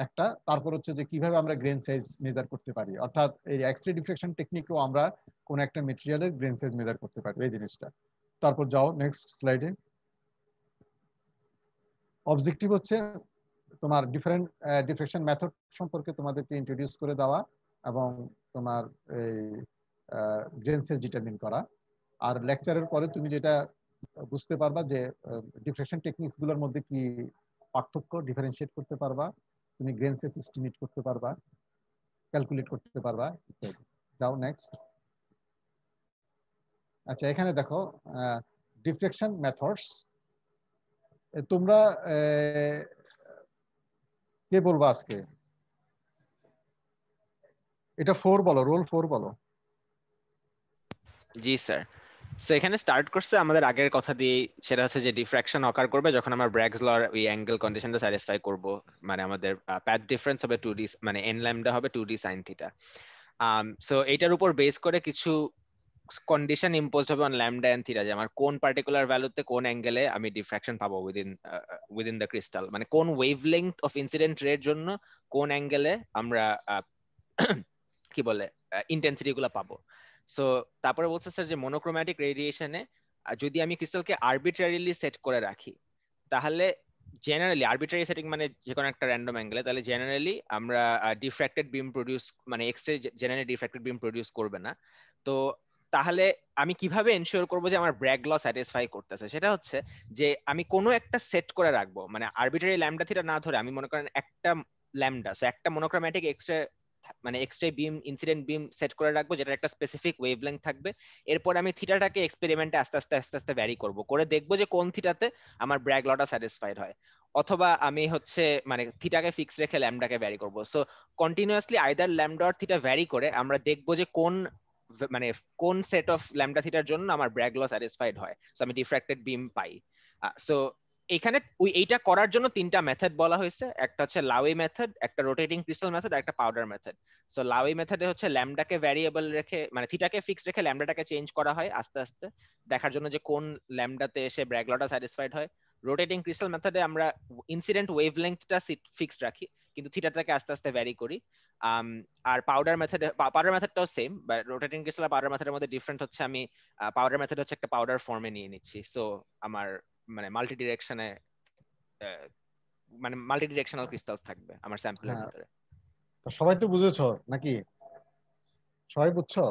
Speaker 1: একটা। তারপর হচ্ছে যে কিভাবে আমরা গ্রেন সাইজ মেজার করতে পারি, অর্থাৎ এই এক্স-রে ডিফ্লেকশন টেকনিকেও আমরা কোন একটা মেটেরিয়ালের গ্রেন সাইজ মেজার করতে পারি, এই জিনিসটা। তারপর যাও নেক্সট স্লাইডে। অবজেক্টিভ হচ্ছে তোমার ডিফারেন্ট ডিফ্লেকশন মেথড সম্পর্কে তোমাদেরকে ইন্ট্রোডিউস করে দেওয়া এবং তোমার এই গ্রেন সাইজ ডিটারমিন করা। আর লেকচারের পরে তুমি যেটা বুঝতে পারবা যে ডিফ্লেকশন টেকনিক্স গুলোর মধ্যে কি পার্থক্য, ডিফারেন্সিয়েট করতে পারবা, তুমি গ্রেন সাইজ এস্টিমেট করতে পারবা, ক্যালকুলেট করতে পারবা ইত্যাদি। যাও নেক্সট। আচ্ছা, এখানে দেখো ডিফ্লেকশন মেথডস। তোমরা কে বলবো আজকে? এটা 4 বলো, রোল 4 বলো।
Speaker 4: জি স্যার। সো এখানে স্টার্ট করছে আমাদের আগের কথা দিয়ে, সেটা হচ্ছে যে ডিফ্রাকশন অকার করবে যখন আমরা ব্র্যাগস লর ওই অ্যাঙ্গেল কন্ডিশনটা স্যাটিসফাই করব। মানে আমাদের প্যাথ ডিফারেন্স হবে 2d, মানে n ল্যামডা হবে 2d sin থিটা। সো এইটার উপর বেস করে কিছু কন্ডিশন ইম্পোজড হবে অন ল্যামডা এন্ড থিটা, যে আমার কোন পার্টিকুলার ভ্যালুতে কোন অ্যাঙ্গেলে আমি ডিফ্রাকশন পাবো উইদিন দ্য ক্রিস্টাল, মানে কোন ওয়েভলেংথ অফ ইনসিডেন্ট রের জন্য কোন অ্যাঙ্গেলে আমরা কি বলে ইন্টেন্সিটি গুলো পাবো। সো তারপরে বলছে স্যার যে মনোক্রোম্যাটিক রেডিয়েশনে যদি আমি ক্রিস্টালকে আরবিট্রারিলি সেট করে রাখি, তাহলে জেনারেলি আরবিট্রারি সেটিং মানে যে কোনো একটা র্যান্ডম অ্যাঙ্গেলে, তাহলে জেনারেলি আমরা ডিফ্র্যাক্টেড বিম প্রডিউস, মানে এক্স-রে জেনারেলি ডিফ্র্যাক্টেড বিম প্রডিউস করবে না। তো তাহলে আমি কিভাবে এনশিওর করবো যে আমার ব্র্যাগ ল স্যাটিসফাই করতেছে? সেটা হচ্ছে যে আমি কোনো একটা সেট করে রাখবো, মানে আরবিট্রারি ল্যামডা থিটা না ধরে আমি মনে করেন একটা ল্যামডা, সো একটা মনোক্রোম্যাটিক এক্স-রে মানে এক্স-রে বিম, ইনসিডেন্ট বিম সেট করে রাখবো, যেটা একটা স্পেসিফিক ওয়েভলেংথ থাকবে। এরপর আমি থিটাটাকে এক্সপেরিমেন্টে আস্তে আস্তে আস্তে আস্তে ভ্যারি করবো, করে দেখবো যে কোন থিটাতে আমার ব্র্যাগ লটা স্যাটিসফাইড হয়। অথবা আমি হচ্ছে মানে থিটাকে ফিক্স রেখে ল্যামডাকে ভ্যারি করবো। সো কন্টিনিউয়াসলি আইদার ল্যামডা আর থিটা ভ্যারি করে আমরা দেখবো যে মানে কোন সেট অফ ল্যামডা থিটার জন্য আমার ব্র্যাগ ল স্যাটিসফাইড হয়, সো আমি ডিফ্র্যাক্টেড বিম পাই। সো এখানে এইটা করার জন্য 3টা মেথড বলা হয়েছে, একটা হচ্ছে লাউই মেথড, একটা রোটেটিং ক্রিস্টাল মেথড, একটা পাউডার মেথড। সো লাউই মেথডে হচ্ছে ল্যামডাকে ভ্যারিয়েবল রেখে, মানে থিটাকে ফিক্স রেখে ল্যামডাটাকে চেঞ্জ করা হয় আস্তে আস্তে, দেখার জন্য যে কোন ল্যামডাতে এসে ব্র্যাগ লটা স্যাটিসফাইড হয়। রোটেটিং ক্রিস্টাল মেথডে আমরা ইনসিডেন্ট ওয়েভলেংথটা ফিক্সড রাখি, কিন্তু থিটাটাকে আস্তে আস্তে ভ্যারি করি। আর পাউডার মেথডটাও সেম, বাট রোটেটিং ক্রিস্টাল আর পাউডার মেথডের মধ্যে ডিফারেন্ট হচ্ছে আমি পাউডার মেথড হচ্ছে একটা পাউডার ফর্মে নিয়ে নিচ্ছি। সো আমার মানে মাল্টি ডিরেকশনে, মানে মাল্টি ডিরেকশনাল ক্রিস্টালস থাকবে আমার স্যাম্পলের ভিতরে।
Speaker 1: সবাই তো বুঝেছো নাকি? সবাই বুঝছো?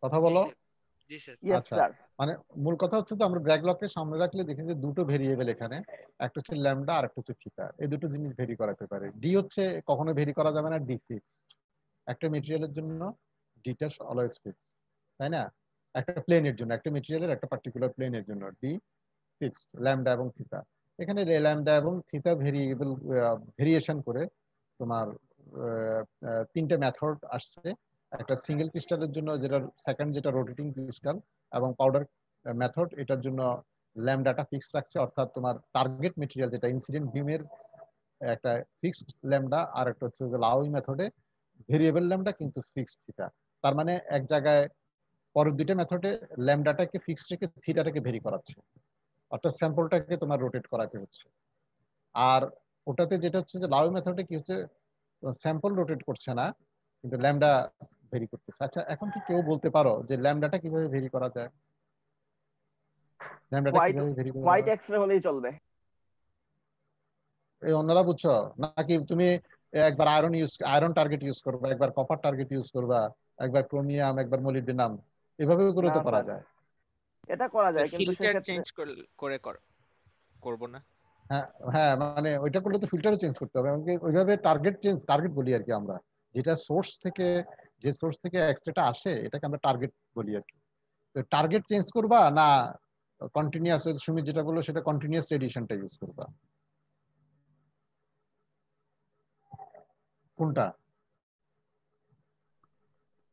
Speaker 1: কথা বলো।
Speaker 6: জি স্যার।
Speaker 1: আচ্ছা, মানে মূল কথা হচ্ছে যে আমরা ব্র্যাগ লকে সামনে রাখলে দেখি যে দুটো ভেরিয়েবল এখানে, একটা হচ্ছে ল্যামডা আর একটা হচ্ছে থিটা। এই দুটো জিনিস ভেরি করাতে পারে। ডি হচ্ছে কখনো ভেরি করা যাবে না, ডি ফিক্স। একটা মেটেরিয়ালের জন্য ডিটা অলওয়েজ ফিক্স, তাই না? একটা প্লেনের জন্য, একটা মেটেরিয়ালের একটা পার্টিকুলার প্লেনের জন্য ডি ফিক্সড, ল্যামডা এবং থিটা। এখানে ল্যামডা এবং থিটা ভেরিয়েশন করে তোমার তিনটে মেথড আসছে। একটা সিঙ্গেল ক্রিস্টালের জন্য যেটা সেকেন্ড, যেটা রোটেটিং ক্রিস্টাল, এবং পাউডার মেথড, এটার জন্য ল্যামডাটা ফিক্স রাখছে, অর্থাৎ তোমার টার্গেট মেটেরিয়াল যেটা ইনসিডেন্ট বিমের একটা ফিক্সড ল্যামডা, আর একটা হচ্ছে লাউই মেথডে ভেরিয়েবল ল্যামডা কিন্তু ফিক্সড থিটা। তার মানে এক জায়গায় পরের দুইটা মেথডে ল্যামডাটাকে ফিক্স রেখে থিটাটাকে ভেরি করাচ্ছে, অর্থাৎ স্যাম্পলটাকে তোমার রোটেট করাতে হচ্ছে। আর ওটাতে যেটা হচ্ছে যে লাউ মেথডে কি হচ্ছে, স্যাম্পল রোটেট করছে না, কিন্তু ল্যামডা ভেরি করতেছে। আচ্ছা, এখন কি কেউ বলতে পারো যে ল্যামডাটা কিভাবে ভেরি করা যায়? ল্যামডাটা কিভাবে ভেরি করা
Speaker 5: হোয়াইট
Speaker 1: যায়?
Speaker 5: এক্সরে হলেই চলবে।
Speaker 1: এই অন্যরা বুঝছো নাকি? তুমি একবার আয়রন টার্গেট ইউজ করবা, একবার কপার টার্গেট ইউজ করবা, একবার ক্রোমিয়াম, একবার মলিবডেনাম, এভাবে করে
Speaker 5: না
Speaker 1: তো করা
Speaker 5: স্যার,
Speaker 1: যায়।
Speaker 5: এটা করা যায়, কিন্তু
Speaker 4: ফিল্টার
Speaker 5: সেক্ষেত্রে
Speaker 4: চেঞ্জ করে করব না?
Speaker 1: হ্যাঁ হ্যাঁ, মানে ওইটা করলে তো ফিল্টারও চেঞ্জ করতে হবে, এমনকি ওইভাবে টার্গেট বলি আর কি আমরা, যেটা যে সোর্স থেকে এক্সরেটা আসে এটাকে আমরা টার্গেট বলি আর কি। তো টার্গেট চেঞ্জ করবা না কন্টিনিউয়াস, সুমিত যেটা বললো সেটা কন্টিনিউয়াস রেডিয়েশনটা ইউজ করবা, কোনটা?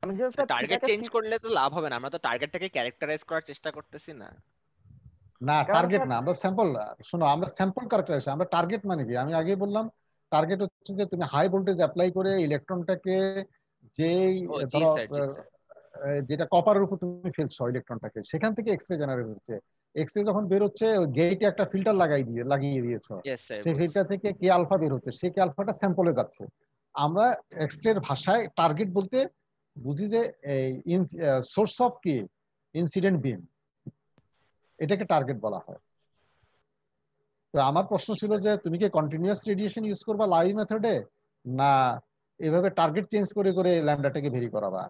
Speaker 5: আমি যে স্যার
Speaker 4: টার্গেট
Speaker 5: থিটাকে
Speaker 4: চেঞ্জ করলে তো লাভ হবে না, আমরা তো টার্গেটটাকে ক্যারেক্টারাইজ করার চেষ্টা করতেছি না।
Speaker 1: না,
Speaker 5: কারণ
Speaker 1: টার্গেট
Speaker 5: স্যার
Speaker 1: না, আমরা স্যাম্পল। শোনো, আমরা স্যাম্পল ক্যারেক্টারাইজেশন, আমরা টার্গেট মানে কি আমি আগেই বললাম, টার্গেট হচ্ছে যে তুমি হাই ভোল্টেজ অ্যাপ্লাই করে ইলেকট্রনটাকে, যেই
Speaker 4: ও জি
Speaker 1: ধরো
Speaker 4: স্যার, জি স্যার।
Speaker 1: যেটা কপারের উপর তুমি ফেলছো ইলেকট্রনটাকে, সেখান থেকে এক্সরে জেনারেট হচ্ছে। এক্সরে যখন বের হচ্ছে, ওই গেটে একটা ফিল্টার লাগিয়ে দিয়েছো,
Speaker 4: ইয়েস স্যার,
Speaker 1: সেই
Speaker 4: বুঝছি।
Speaker 1: ফিল্টার থেকে কে আলফা বের হচ্ছে, সেই কে আলফাটা স্যাম্পলে যাচ্ছে। আমরা এক্সরের ভাষায় টার্গেট বলতে বুঝি যে এই সোর্স অফ কি ইনসিডেন্ট বিম, এটাকে টার্গেট বলা হয়। তো আমার প্রশ্ন
Speaker 4: জি
Speaker 1: ছিল
Speaker 4: স্যার।
Speaker 1: যে তুমি কি কন্টিনিউয়াস রেডিয়েশন ইউজ করবা লাইভ মেথডে, না এভাবে টার্গেট চেঞ্জ করে করে ল্যামডাটাকে ভেরি করাবা?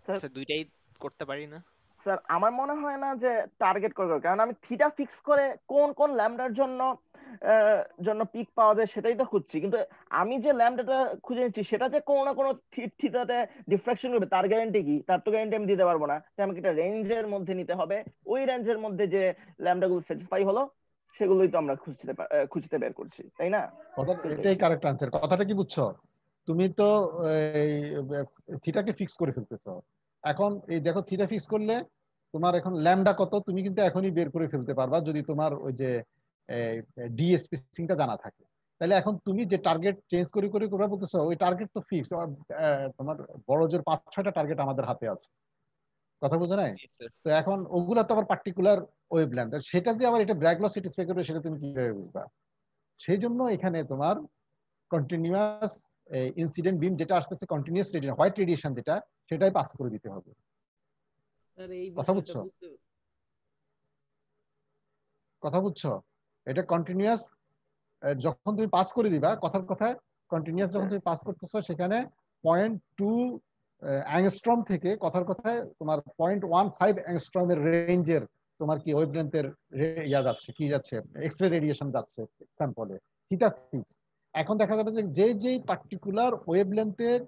Speaker 5: স্যার
Speaker 4: স্যার দুইটাই করতে পারি না?
Speaker 5: স্যার আমার মনে হয় না যে টার্গেট করবে, কারণ আমি থিটা ফিক্স করে কোন কোন ল্যামডার জন্য পিক পাওয়া যায় সেটাই তো খুঁজছি, কিন্তু আমি যে ল্যামডাটা খুঁজে নিচ্ছি সেটা যে কোনো না কোনো থিটাতে ডিফ্রাকশন করবে তার গ্যারান্টি কি? তার তো গ্যারান্টি আমি দিতে পারবো না। তাই আমাকে একটা রেঞ্জের মধ্যে নিতে হবে, ওই রেঞ্জের মধ্যে যে ল্যামডা গুলো স্যাটিসফাই হলো সেগুলোই তো আমরা খুঁজতে বের করছি, তাই না?
Speaker 1: এটাই কারেক্ট আনসার। কথাটা কি বুঝছো? তুমি তো এই থিটাকে ফিক্স করে ফেলতেছো। এখন এই দেখো, থিটা ফিক্স করলে তোমার এখন ল্যামডা কত তুমি কিন্তু এখনই বের করে ফেলতে পারবা, যদি তোমার ওই যে ডি স্পেসিংটা জানা থাকে। তাহলে এখন তুমি যে টার্গেট চেঞ্জ করে করে করে বলতেছো, ওই টার্গেট তো ফিক্স। তোমার বড় জোর 5-6টা টার্গেট আমাদের হাতে আছে, কথা বুঝো নাই?
Speaker 4: জি স্যার।
Speaker 1: তো এখন ওগুলা তো আবার পার্টিকুলার ওয়েভলেন্থ, সেটা যে আবার এটা ব্র্যাগ ল স্যাটিসফাই করবে সেটা তুমি কিভাবে বুঝবা? সেই জন্য এখানে তোমার কন্টিনিউয়াস ইনসিডেন্ট বিম যেটা আসতেছে, কন্টিনিউয়াস রেডিয়েশন, হোয়াইট রেডিয়েশন যেটা, সেটাই পাস করে দিতে হবে।
Speaker 10: স্যার এই
Speaker 1: কথা
Speaker 10: বিষয়টা
Speaker 1: বুঝছো?
Speaker 10: বুঝতে
Speaker 1: কথা বুঝছো? এটা কন্টিনিউয়াস যখন তুমি পাস করে দিবা, কথার কথায় কন্টিনিউয়াস যখন তুমি পাস করতেছো, সেখানে 0.2 অ্যাংস্ট্রম থেকে কথার কথায় তোমার 0.15 অ্যাংস্ট্রমের রেঞ্জের তোমার কি ওয়েভলেন্থের যাচ্ছে, কি যাচ্ছে, এক্সরে রেডিয়েশন যাচ্ছে স্যাম্পলে, থিটা ফিক্স। এখন দেখা যাবে যে যেই পার্টিকুলার ওয়েভলেন্থের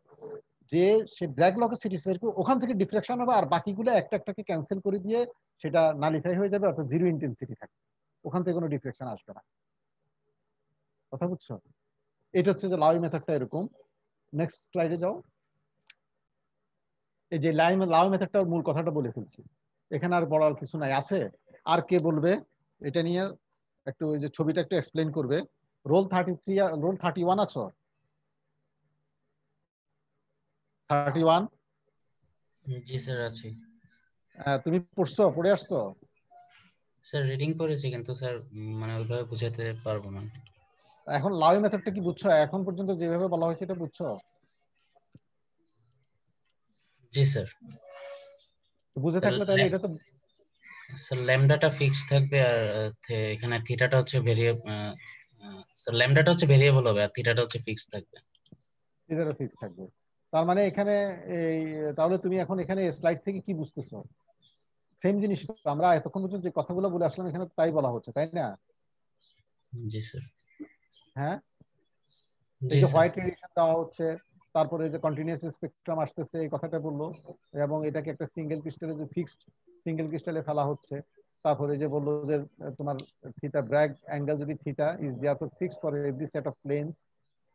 Speaker 1: যে সে ব্র্যাগ লকে স্যাটিসফাই করবে, ওখান থেকে ডিফ্লেকশন হবে, আর বাকিগুলো একটা একটাকে ক্যান্সেল করে দিয়ে সেটা নালিফাই হয়ে যাবে, অর্থাৎ জিরো ইন্টেন্সিটি থাকবে, ওখান থেকে কোনো ডিফ্লেকশন আসবে না। কথা বুঝছো? এটা হচ্ছে যে লাউ মেথডটা এরকম। নেক্সট স্লাইডে যাও। এই যে লাউ মেথডটার মূল কথাটা বলে ফেলছি, এখানে আর বলার কিছু নাই। আছে আর কে বলবে এটা নিয়ে? একটু ওই যে ছবিটা একটু এক্সপ্লেন করবে। রোল 33, রোল 31 আছো? 31?
Speaker 10: জি স্যার আছি
Speaker 1: তুমি পড়ে আসছো?
Speaker 10: স্যার, রিডিং করেছি কিন্তু স্যার মানে ওইভাবে বুঝাতে পারবো না।
Speaker 1: এখন লাউ মেথডটা কি বুঝছো? এখন পর্যন্ত যেভাবে বলা হয়েছে এটা বুঝছো?
Speaker 10: জি স্যার।
Speaker 1: বুঝে থাকলে তাহলে এটা তো
Speaker 10: স্যার ল্যামডাটা ফিক্স থাকবে, আর এখানে থিটাটা হচ্ছে স্যার ল্যামডাটা হচ্ছে ভেরিয়েবল হবে আর থিটাটা হচ্ছে ফিক্স থাকবে।
Speaker 1: থিটাটা ফিক্স থাকবে। তার মানে এখানে এই, তাহলে তুমি এখন এখানে স্লাইড থেকে কি বুঝতেছো? সেম জিনিস তো আমরা এতক্ষণ পর্যন্ত যে কথাগুলো বলে আসলাম এখানে তাই বলা হচ্ছে, তাই না?
Speaker 10: জি স্যার।
Speaker 1: হ্যাঁ, এই
Speaker 10: জি
Speaker 1: যে
Speaker 10: স্যার।
Speaker 1: হোয়াইট রেডিয়েশন দেওয়া হচ্ছে, তারপরে যে কন্টিনিউয়াস স্পেকট্রাম আসতেছে, এই কথাটা বললো, এবং এটাকে একটা সিঙ্গেল ক্রিস্টালে যে ফিক্সড সিঙ্গেল ক্রিস্টালে ফেলা হচ্ছে, তারপরে যে বললো যে তোমার থিটা ব্র্যাগ অ্যাঙ্গেল যদি theta is therefore fixed for every set of planes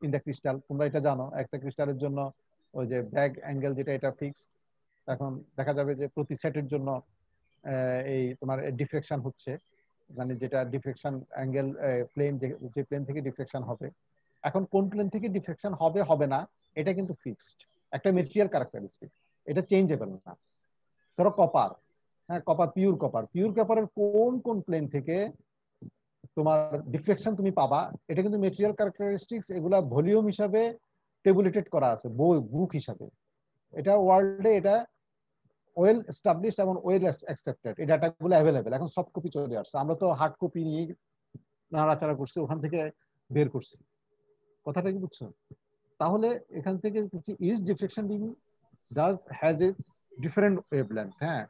Speaker 1: in the crystal. তোমরা এটা জানো একটা ক্রিস্টালের জন্য ওই যে ব্র্যাগ অ্যাঙ্গেল যেটা এটা ফিক্সড। এখন দেখা যাবে যে প্রতি সেটের জন্য এই তোমার ডিফ্লেকশন হচ্ছে, মানে যেটা ডিফ্লেকশন অ্যাঙ্গেল প্লেন যে প্লেন থেকে ডিফ্লেকশন হবে। এখন কোন প্লেন থেকে ডিফ্লেকশন হবে হবে না এটা কিন্তু ফিক্সড, একটা মেটেরিয়াল ক্যারেক্টারিস্টিক, এটা চেঞ্জেবল না। ধরো কপার, হ্যাঁ কপার, পিওর কপারের কোন কোন প্লেন থেকে তোমার ডিফ্লেকশন তুমি পাবা এটা কিন্তু মেটেরিয়াল ক্যারেক্টারিস্টিক্স, এগুলা ভলিউম হিসাবে টেবুলেটেড করা আছে বুক হিসাবে। এটা ওয়ার্ল্ডে এটা ওয়েল এস্টাবলিশড এবং ওয়েল অ্যাকসেপ্টেড, এই ডাটাগুলো অ্যাভেলেবেল। এখন সফট কপি চলে আসছে, আমরা তো হার্ড কপি নিয়ে নাড়াচাড়া করছি, ওখান থেকে বের করছি। কথাটা কি বুঝছো? তাহলে এখান থেকে is deflection beam does has a different wavelength. হ্যাঁ,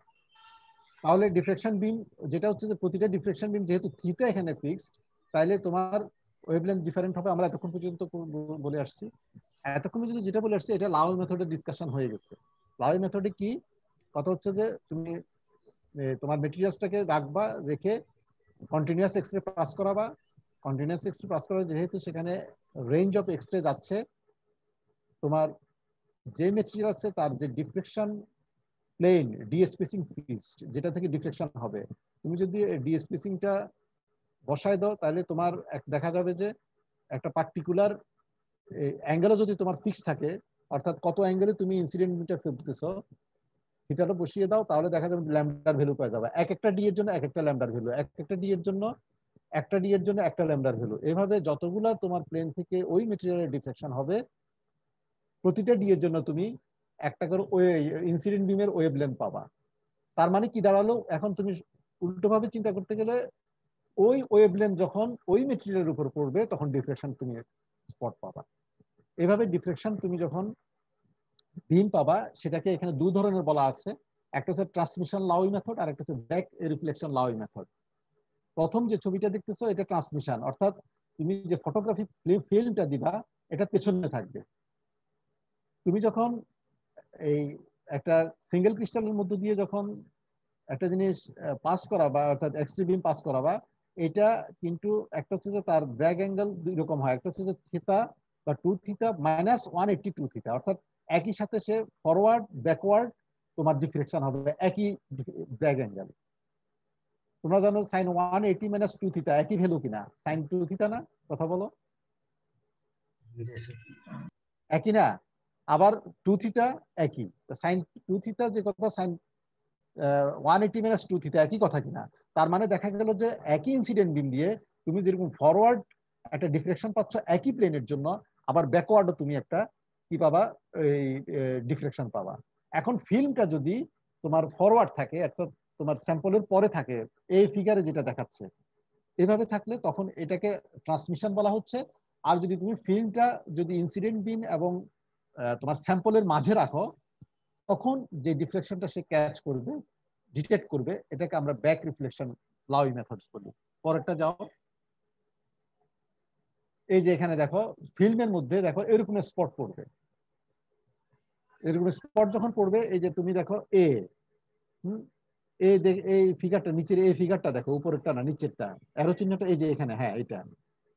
Speaker 1: তাহলে ডিফ্লেকশন বিম যেটা হচ্ছে যে প্রতিটা ডিফ্লেকশন বিম যেহেতু থিটা এখানে ফিক্সড, তাইলে তোমার ওয়েভলেন্থ ডিফারেন্ট হবে। আমরা এতক্ষণ পর্যন্ত বলে আসছি, এতক্ষণ পর্যন্ত যেটা বলে আসছি এটা লাউ মেথডের ডিসকাশন হয়ে গেছে। লাউ মেথডে কি কথা হচ্ছে যে তুমি তোমার মেটেরিয়ালসটাকে রাখবা, রেখে কন্টিনিউয়াস এক্সরে পাস করাবা। কন্টিনিউয়াস এক্সরে পাস করা যেহেতু সেখানে রেঞ্জ অফ এক্সরে যাচ্ছে, তোমার যে মেটেরিয়াল আছে তার যে deflection plane D spacing fixed, যেটা থেকে ডিফ্লেকশন হবে, তুমি যদি ডি স্পেসিংটা বসায় দাও তাহলে তোমার দেখা যাবে যে একটা পার্টিকুলার অ্যাঙ্গেলও যদি তোমার ফিক্স থাকে, অর্থাৎ কত অ্যাঙ্গেলে তুমি ইনসিডেন্ট মিটার ফেলতেছো থিটাটা বসিয়ে দাও, তাহলে দেখা যাবে ল্যামডার ভ্যালু পাওয়া যাবে। এক একটা ডি এর জন্য এক একটা ল্যামডার ভ্যালু, এক একটা ডি এর জন্য একটা ডি এর জন্য একটা ল্যামডার ভ্যালু। এভাবে যতগুলা তোমার প্লেন থেকে ওই মেটেরিয়ালের ডিফ্লেকশন হবে প্রতিটা ডি এর জন্য তুমি একটা করে ইনসিডেন্ট বিমের ওয়েভলেন্থ পাবা। তার মানে কি দাঁড়ালো, এখন তুমি উল্টোভাবে চিন্তা করতে গেলে ওই ওয়েভলেন্থ যখন ওই মেটেরিয়ালের উপর পড়বে তখন ডিফ্লেকশন তুমি স্পট পাবা। এভাবে ডিফ্লেকশন তুমি যখন বিম পাবা সেটাকে এখানে দুই ধরনের বলা আছে, একটা হচ্ছে ট্রান্সমিশন লাউই মেথড আর একটা হচ্ছে ব্যাক রিফ্লেকশন লাউই মেথড। প্রথম যে ছবিটা দেখতেছো এটা ট্রান্সমিশন, অর্থাৎ তুমি যে ফটোগ্রাফি ফিল্মটা দিবা এটা পেছনে থাকবে। তুমি যখন এই একটা সিঙ্গেল ক্রিস্টালের মধ্য দিয়ে যখন একটা জিনিস পাস করাবা, অর্থাৎ এক্সরে বিম পাস করাবা, এটা কিন্তু একটা হচ্ছে যে তার ব্র্যাগ অ্যাঙ্গেল দুই রকম হয়, একটা হচ্ছে যে থিটা বা 2 থিটা মাইনাস 182 থিটা, অর্থাৎ একই সাথে সে ফরওয়ার্ড ব্যাকওয়ার্ড তোমার ডিফ্লেকশন হবে একই ব্র্যাগ অ্যাঙ্গেল। তোমরা জানো সাইন 180 মাইনাস 2 থিটা একই ভ্যালু কিনা? সাইন 2 থিটা না? কথা বলো, একই না? আবার 2 থিটা একই, সাইন 2 থিটা যে কথা সাইন 180 মাইনাস 2 থিটা একই কথা কিনা? তার মানে দেখা গেল যে একই ইনসিডেন্ট বিম দিয়ে তুমি যেরকম ফরওয়ার্ড একটা ডিফ্লেকশন পাচ্ছ একই প্লেনের জন্য, আবার ব্যাকওয়ার্ডও তুমি একটা কি পাবা, এই ডিফ্লেকশন পাবা। এখন ফিল্মটা যদি তোমার ফরওয়ার্ড থাকে, অর্থাৎ তোমার স্যাম্পলের পরে থাকে, এই ফিগারে যেটা দেখাচ্ছে এভাবে থাকলে তখন এটাকে ট্রান্সমিশন বলা হচ্ছে। আর যদি তুমি ফিল্মটা যদি ইনসিডেন্ট বিম এবং তোমার স্যাম্পলের মাঝে রাখো, তখন যে ডিফ্লেকশনটা সে ক্যাচ করবে, ডিটেক্ট করবে, এটাকে আমরা ব্যাক রিফ্লেকশন লাউই মেথডস বলি। পরেরটা যাও, এই যে এখানে দেখো ফিল্মের মধ্যে দেখো এরকম স্পট পড়বে, এরকম স্পট যখন পড়বে, এই যে তুমি দেখো এ এই ফিগারটা, নিচের এই ফিগারটা দেখো, উপরেরটা না নিচেরটা, অ্যারো চিহ্নটা এই যে এখানে, হ্যাঁ এটা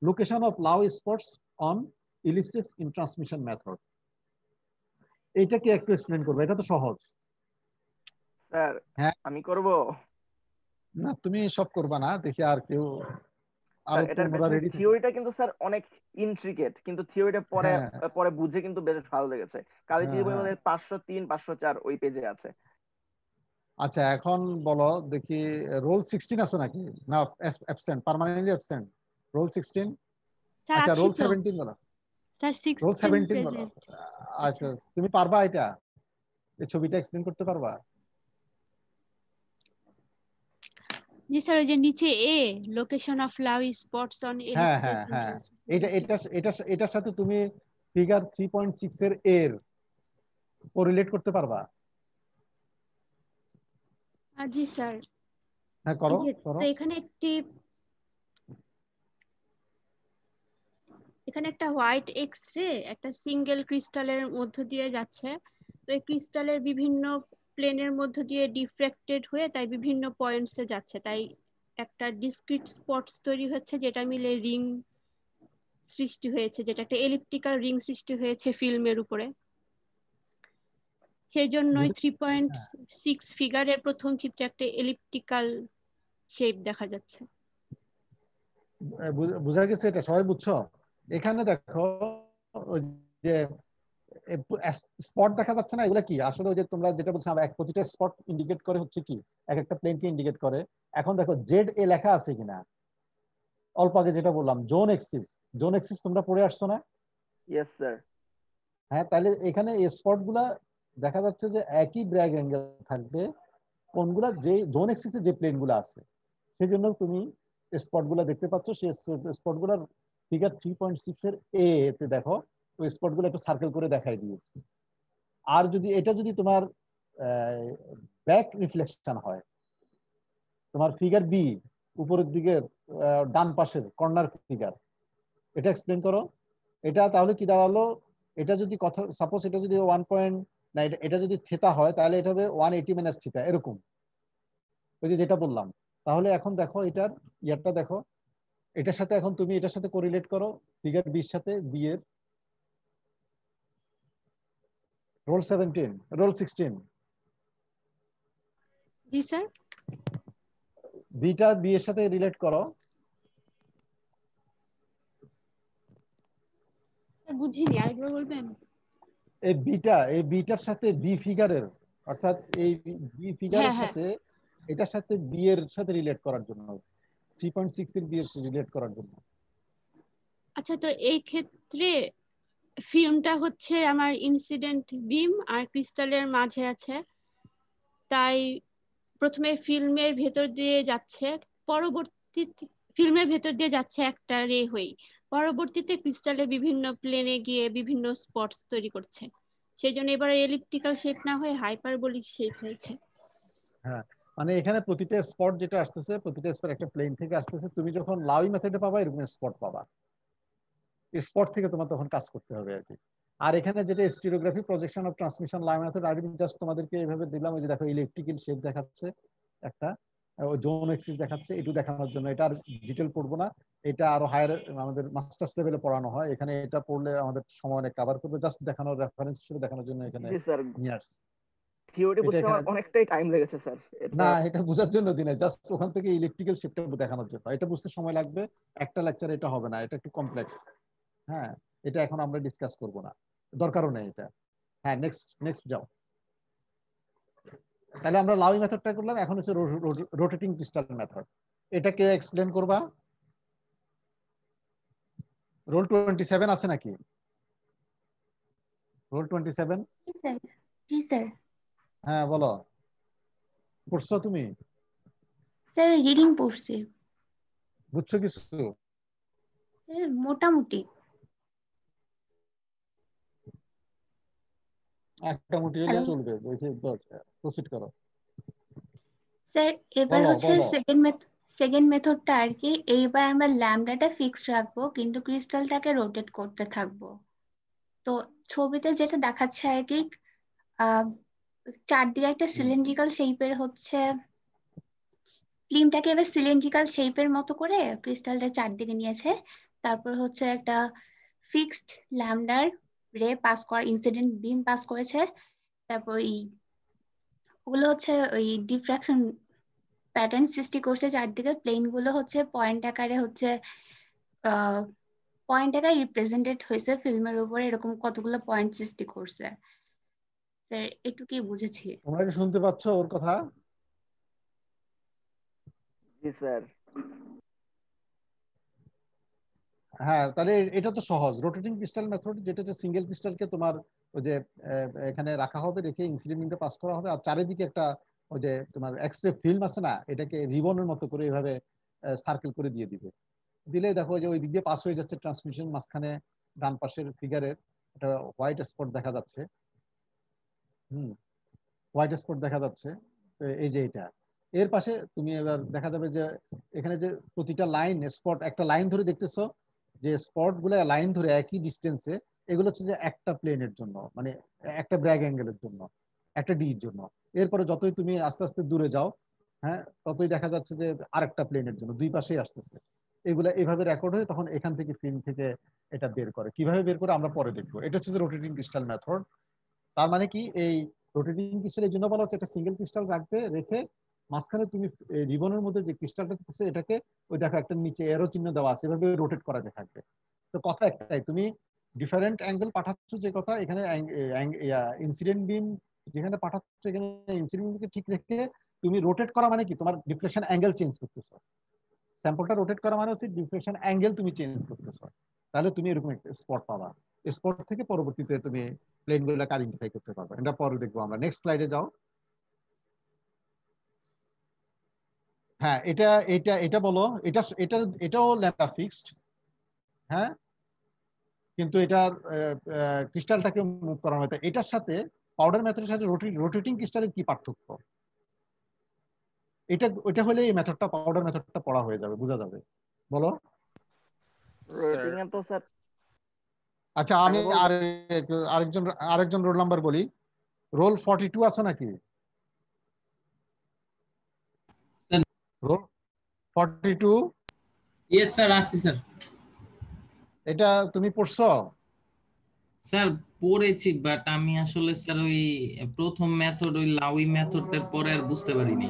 Speaker 1: location of Laue spots on ellipses in transmission method. এইটা কি একটু এক্সপ্লেন করবে? এটা তো সহজ।
Speaker 5: স্যার
Speaker 1: হ্যাঁ
Speaker 5: আমি করব
Speaker 1: না, তুমি সব করবা না, দেখি আর কেউ আরো
Speaker 5: এটার
Speaker 1: তোমরা
Speaker 5: পেছনে
Speaker 1: রেডি থাকো।
Speaker 5: থিওরিটা কিন্তু স্যার অনেক ইন্ট্রিকেট, কিন্তু থিওরিটা পরে
Speaker 1: হ্যাঁ
Speaker 5: পরে বুঝে কিন্তু বেশ ভালো লেগেছে। কালী
Speaker 1: হ্যাঁ
Speaker 5: থিওরি
Speaker 1: হ্যাঁ
Speaker 5: বইয়ের 503 504 ওই পেজে আছে।
Speaker 1: আচ্ছা এখন বলো দেখি, রোল 16 আছে নাকি না? Absent, permanently absent, roll 16।
Speaker 2: Sir
Speaker 1: আচ্ছা
Speaker 2: আছি
Speaker 1: রোল
Speaker 2: তো
Speaker 1: 17 বলো,
Speaker 2: স্যার
Speaker 1: রোল
Speaker 2: 16
Speaker 1: 17 বলো।
Speaker 2: প্রেজেন্ট।
Speaker 1: আচ্ছা তুমি পারবা এটা, এই ছবিটা এক্সপ্লেন করতে পারবা?
Speaker 2: জি স্যার, ওই যে নিচে এ location of Laue spots on
Speaker 1: হ্যাঁ
Speaker 2: এলিপসিস
Speaker 1: হ্যাঁ
Speaker 2: ইন
Speaker 1: হ্যাঁ, এটা এটা এটা এটার সাথে তুমি ফিগার 3.6 এর কোরিলেট করতে পারবা?
Speaker 2: জি স্যার।
Speaker 1: হ্যাঁ
Speaker 2: এই
Speaker 1: করো
Speaker 2: যে
Speaker 1: করো।
Speaker 2: তো এখানে একটা হোয়াইট এক্স রে একটা সিঙ্গেল ক্রিস্টালের মধ্য দিয়ে যাচ্ছে। তো এই ক্রিস্টালের বিভিন্ন প্লেনের মধ্য দিয়ে ডিফ্র্যাক্টেড হয়ে তাই বিভিন্ন পয়েন্টসে যাচ্ছে, তাই একটা ডিসক্রিট স্পটস তৈরি হচ্ছে যেটা মিলে রিং সৃষ্টি হয়েছে, যেটা একটা এলিপ্টিক্যাল রিং সৃষ্টি হয়েছে ফিল্মের উপরে। সেই জন্যই 3.6 ফিগারের প্রথম চিত্রে একটা এলিপ্টিক্যাল শেপ দেখা যাচ্ছে।
Speaker 1: বুঝা গেছে? এটা সবাই বুঝছো? এখানে দেখো ওই যে স্পট দেখা যাচ্ছে না, এগুলা কি আসলে ওই যে তোমরা যেটা বলছো এক প্রতিটা স্পট ইন্ডিকেট করে হচ্ছে কি এক একটা প্লেনকে ইন্ডিকেট করে। এখন দেখো জেড এ লেখা আছে কিনা, অল্প আগে যেটা বললাম জোন এক্সিস তোমরা পড়ে আসছো না?
Speaker 5: Yes sir.
Speaker 1: হ্যাঁ, তাহলে এখানে এই স্পট গুলা দেখা যাচ্ছে যে একই ব্র্যাগ অ্যাঙ্গেল থাকবে কোনগুলা যে জোন এক্সিসে যে প্লেন গুলা আছে, সেই জন্য তুমি স্পট গুলা দেখতে পাচ্ছ। সেই স্পট গুলার ফিগার 3.6 এর এ তে দেখো ওই স্পট গুলো একটু সার্কেল করে দেখাই দিয়েছি। আর যদি এটা যদি তোমার ব্যাক রিফ্লেকশন হয়, তোমার ফিগার বি উপরের দিকে ডান পাশের কর্নার ফিগার, এটা এক্সপ্লেন করো। এটা তাহলে কি দাঁড়ালো? এটা যদি কথা সাপোজ এটা যদি 1.9 এটা যদি থিটা হয় তাহলে এটা হবে 180 মাইনাস থিটা এরকম, ওই যে যেটা বললাম। তাহলে এখন দেখো এটার ইয়ারটা দেখো, এটার সাথে এখন তুমি এটার সাথে কোরিলেট করো ফিগার বি এর সাথে, বি এর রোল 17 রোল 16।
Speaker 2: জি স্যার।
Speaker 1: বিটা বি এর সাথে রিলেট করো।
Speaker 2: বুঝিনি, আরেকবার বলবেন?
Speaker 1: এই বিটার সাথে বি ফিগারের, অর্থাৎ এই বি ফিগারের সাথে এটার সাথে বি এর সাথে রিলেট করার জন্য, 3.6 এর বি এর রিলেট করার জন্য।
Speaker 2: আচ্ছা, তো এই ক্ষেত্রে ফিল্মটা হচ্ছে আমার ইনসিডেন্ট বিম আর ক্রিস্টালের মাঝে আছে, তাই প্রথমে ফিল্মের ভেতর দিয়ে যাচ্ছে, পরবর্তীতে ফিল্মের ভেতর দিয়ে যাচ্ছে একটা রে হয়ে, পরবর্তীতে ক্রিস্টালে বিভিন্ন প্লেনে গিয়ে বিভিন্ন স্পটস তৈরি করছে, সেই জন্য এবার এলিপ্টিক্যাল শেপ না হয়ে হাইপারবোলিক শেপ হয়েছে।
Speaker 1: হ্যাঁ, মানে এখানে প্রতিটা স্পট যেটা আসতেছে, প্রতিটা স্পট একটা প্লেন থেকে আসতেছে। তুমি যখন লাউই মেথডে পাবা এরকম স্পট পাবা, স্পট থেকে তোমার তখন কাজ করতে হবে আর কি। আর এখানে যেটা stereography projection of transmission line method, আমি জাস্ট তোমাদেরকে এইভাবে দিলাম। ওই যে দেখো ইলেকট্রিক্যাল শেপ দেখাচ্ছে একটা, জোন এক্সিস দেখাচ্ছে, একটু দেখানোর জন্য। এটা আর ডিটেল পড়বো না, এটা আরো হায়ার আমাদের মাস্টার্স লেভেলে পড়ানো হয়। এখানে এটা পড়লে আমাদের সময় অনেক কভার করবে, জাস্ট দেখানোর রেফারেন্স হিসেবে দেখানোর জন্য এখানে নিয়ে আসছি।
Speaker 5: থিওরি বুঝতে আমার অনেকটাই টাইম লেগেছে স্যার।
Speaker 1: না, এটা বোঝার জন্য দিনে, জাস্ট ওখান থেকে ইলেকট্রিক্যাল শিফটটা দেখানোর জন্য। এটা বুঝতে সময় লাগবে, একটা লেকচারে এটা হবে না, এটা একটু কমপ্লেক্স। হ্যাঁ, এটা এখন আমরা ডিসকাস করব না, দরকারও নেই এটা। হ্যাঁ, নেক্সট যাও। তাহলে আমরা লাউই মেথডটা করলাম, এখন হচ্ছে রোটেটিং ক্রিস্টাল মেথড। এটাকে এক্সপ্লেন করবা। রোল 27 আছে নাকি? রোল 27।
Speaker 11: জি স্যার।
Speaker 1: হ্যাঁ বলো, পড়ছো তুমি?
Speaker 11: স্যার রিডিং পড়ছি।
Speaker 1: বুঝছো কিছু?
Speaker 11: স্যার মোটামুটি।
Speaker 1: একটা মোটি হলে চলবে, প্রসিড করো।
Speaker 11: স্যার এবার হচ্ছে সেকেন্ড মেথডটা আর কি। এইবার আমরা ল্যামডাটা ফিক্সড রাখবো কিন্তু ক্রিস্টালটাকে রোটেট করতে থাকবো। তো ছবিতে যেটা দেখাচ্ছে আর কি, চারদিকে একটা সিলিন্ড্রিক্যাল শেপের হচ্ছে, ফিল্মটাকে এবার সিলিন্ড্রিক্যাল শেপের মতো করে ক্রিস্টালটা চারদিকে নিয়েছে। তারপর হচ্ছে একটা ফিক্সড ল্যামডার রে পাস করা, ইনসিডেন্ট বিম পাস করেছে। তারপর ওগুলো হচ্ছে ওই ডিফ্রাকশন প্যাটার্ন সৃষ্টি করছে চারদিকে। প্লেন গুলো হচ্ছে পয়েন্ট আকারে হচ্ছে পয়েন্ট আকারে রিপ্রেজেন্টেড হয়েছে ফিল্মের উপরে, এরকম কতগুলো পয়েন্ট সৃষ্টি করছে। স্যার এটুকুই বুঝেছি।
Speaker 1: তোমরা কি শুনতে পাচ্ছ ওর কথা?
Speaker 5: জি স্যার।
Speaker 1: হ্যাঁ, তাহলে এটা তো সহজ। রোটেটিং ক্রিস্টাল মেথড, যেটা সিঙ্গেল ক্রিস্টালকে তোমার ওই যে এখানে রাখা হবে, রেখে ইনসিডেন্টটা পাস করা হবে, আর চারিদিকে একটা ওই যে তোমার এক্সরে ফিল্ম আছে না, এটাকে রিবনের মতো করে এইভাবে সার্কেল করে দিয়ে দিবে। দিলে দেখো যে ওই দিক দিয়ে পাস হয়ে যাচ্ছে ট্রান্সমিশন, মাঝখানে ডান পাশের ফিগারের একটা হোয়াইট স্পট দেখা যাচ্ছে। হোয়াইট স্পট দেখা যাচ্ছে, এই যে এটা। এর পাশে তুমি এবার দেখা যাবে যে এখানে যে প্রতিটা লাইন স্পট, একটা লাইন ধরে দেখতেছো যে স্পট গুলো লাইন ধরে একই ডিস্টেন্সে, এগুলো হচ্ছে যে একটা প্লেনের জন্য, মানে একটা ব্র্যাগ অ্যাঙ্গেলের জন্য। একটা ডির জন্য। এরপরে যতই তুমি আস্তে আস্তে দূরে যাও, হ্যাঁ, ততই দেখা যাচ্ছে যে আরেকটা প্লেনের জন্য দুই পাশেই আসতেছে। এগুলা এভাবে রেকর্ড হয়ে তখন এখান থেকে ফিল্ম থেকে এটা বের করে। কিভাবে বের করে আমরা পরে দেখবো। এটা হচ্ছে রোটেটিং ক্রিস্টাল মেথড। তার মানে কি, এই রোটেটিং ক্রিস্টাল এর জন্য বলা হচ্ছে একটা সিঙ্গেল ক্রিস্টাল রাখবে, রেখে মাঝখানে তুমি রিবনের মধ্যে যে ক্রিস্টালটা থাকছে এটাকে, ওই দেখো একটা নিচে এরো চিহ্ন দেওয়া আছে, এভাবে রোটেট করাতে থাকবে। তো কথা একটাই, তুমি ডিফারেন্ট অ্যাঙ্গেল পাঠাচ্ছ, যে কথা এখানে ইনসিডেন্ট বিম যেখানে পাঠাচ্ছ, এখানে ইনসিডেন্ট বিমকে ঠিক রেখে তুমি রোটেট করা মানে কি, তোমার ডিফ্লেকশন অ্যাঙ্গেল চেঞ্জ করতেছো। স্যাম্পলটা রোটেট করা মানে হচ্ছে ডিফ্লেকশন অ্যাঙ্গেল তুমি চেঞ্জ করতেছো। তাহলে তুমি এরকম একটা স্পট পাবা। স্পট থেকে পরবর্তীতে তুমি প্লেনগুলোকে আইডেন্টিফাই করতে পারবে। এটা পরে দেখবো আমরা। নেক্সট স্লাইডে যাও। হ্যাঁ, এটা এটা এটা বলো, এটাও ল্যাম্ডা ফিক্সড, হ্যাঁ, কিন্তু এটার ক্রিস্টালটাকে মুভ করানো হয়। এটার সাথে পাউডার মেথডের সাথে রোটেটিং ক্রিস্টালের কি পার্থক্য, এটা হলে এই মেথডটা, পাউডার মেথডটা পড়া হয়ে যাবে, বোঝা যাবে। বলো।
Speaker 5: রোটেটিং এ তো স্যার,
Speaker 1: আচ্ছা, আমি আরেকজন রোল নাম্বার বলি। রোল 42 আছে নাকি? রোল 42।
Speaker 12: ইয়েস স্যার, আসছি স্যার।
Speaker 1: এটা তুমি পড়ছো?
Speaker 12: স্যার পড়েছি, বাট আমি আসলে স্যার ওই প্রথম মেথড, ওই লাউই মেথডটার পরে আর বুঝতে পারিনি।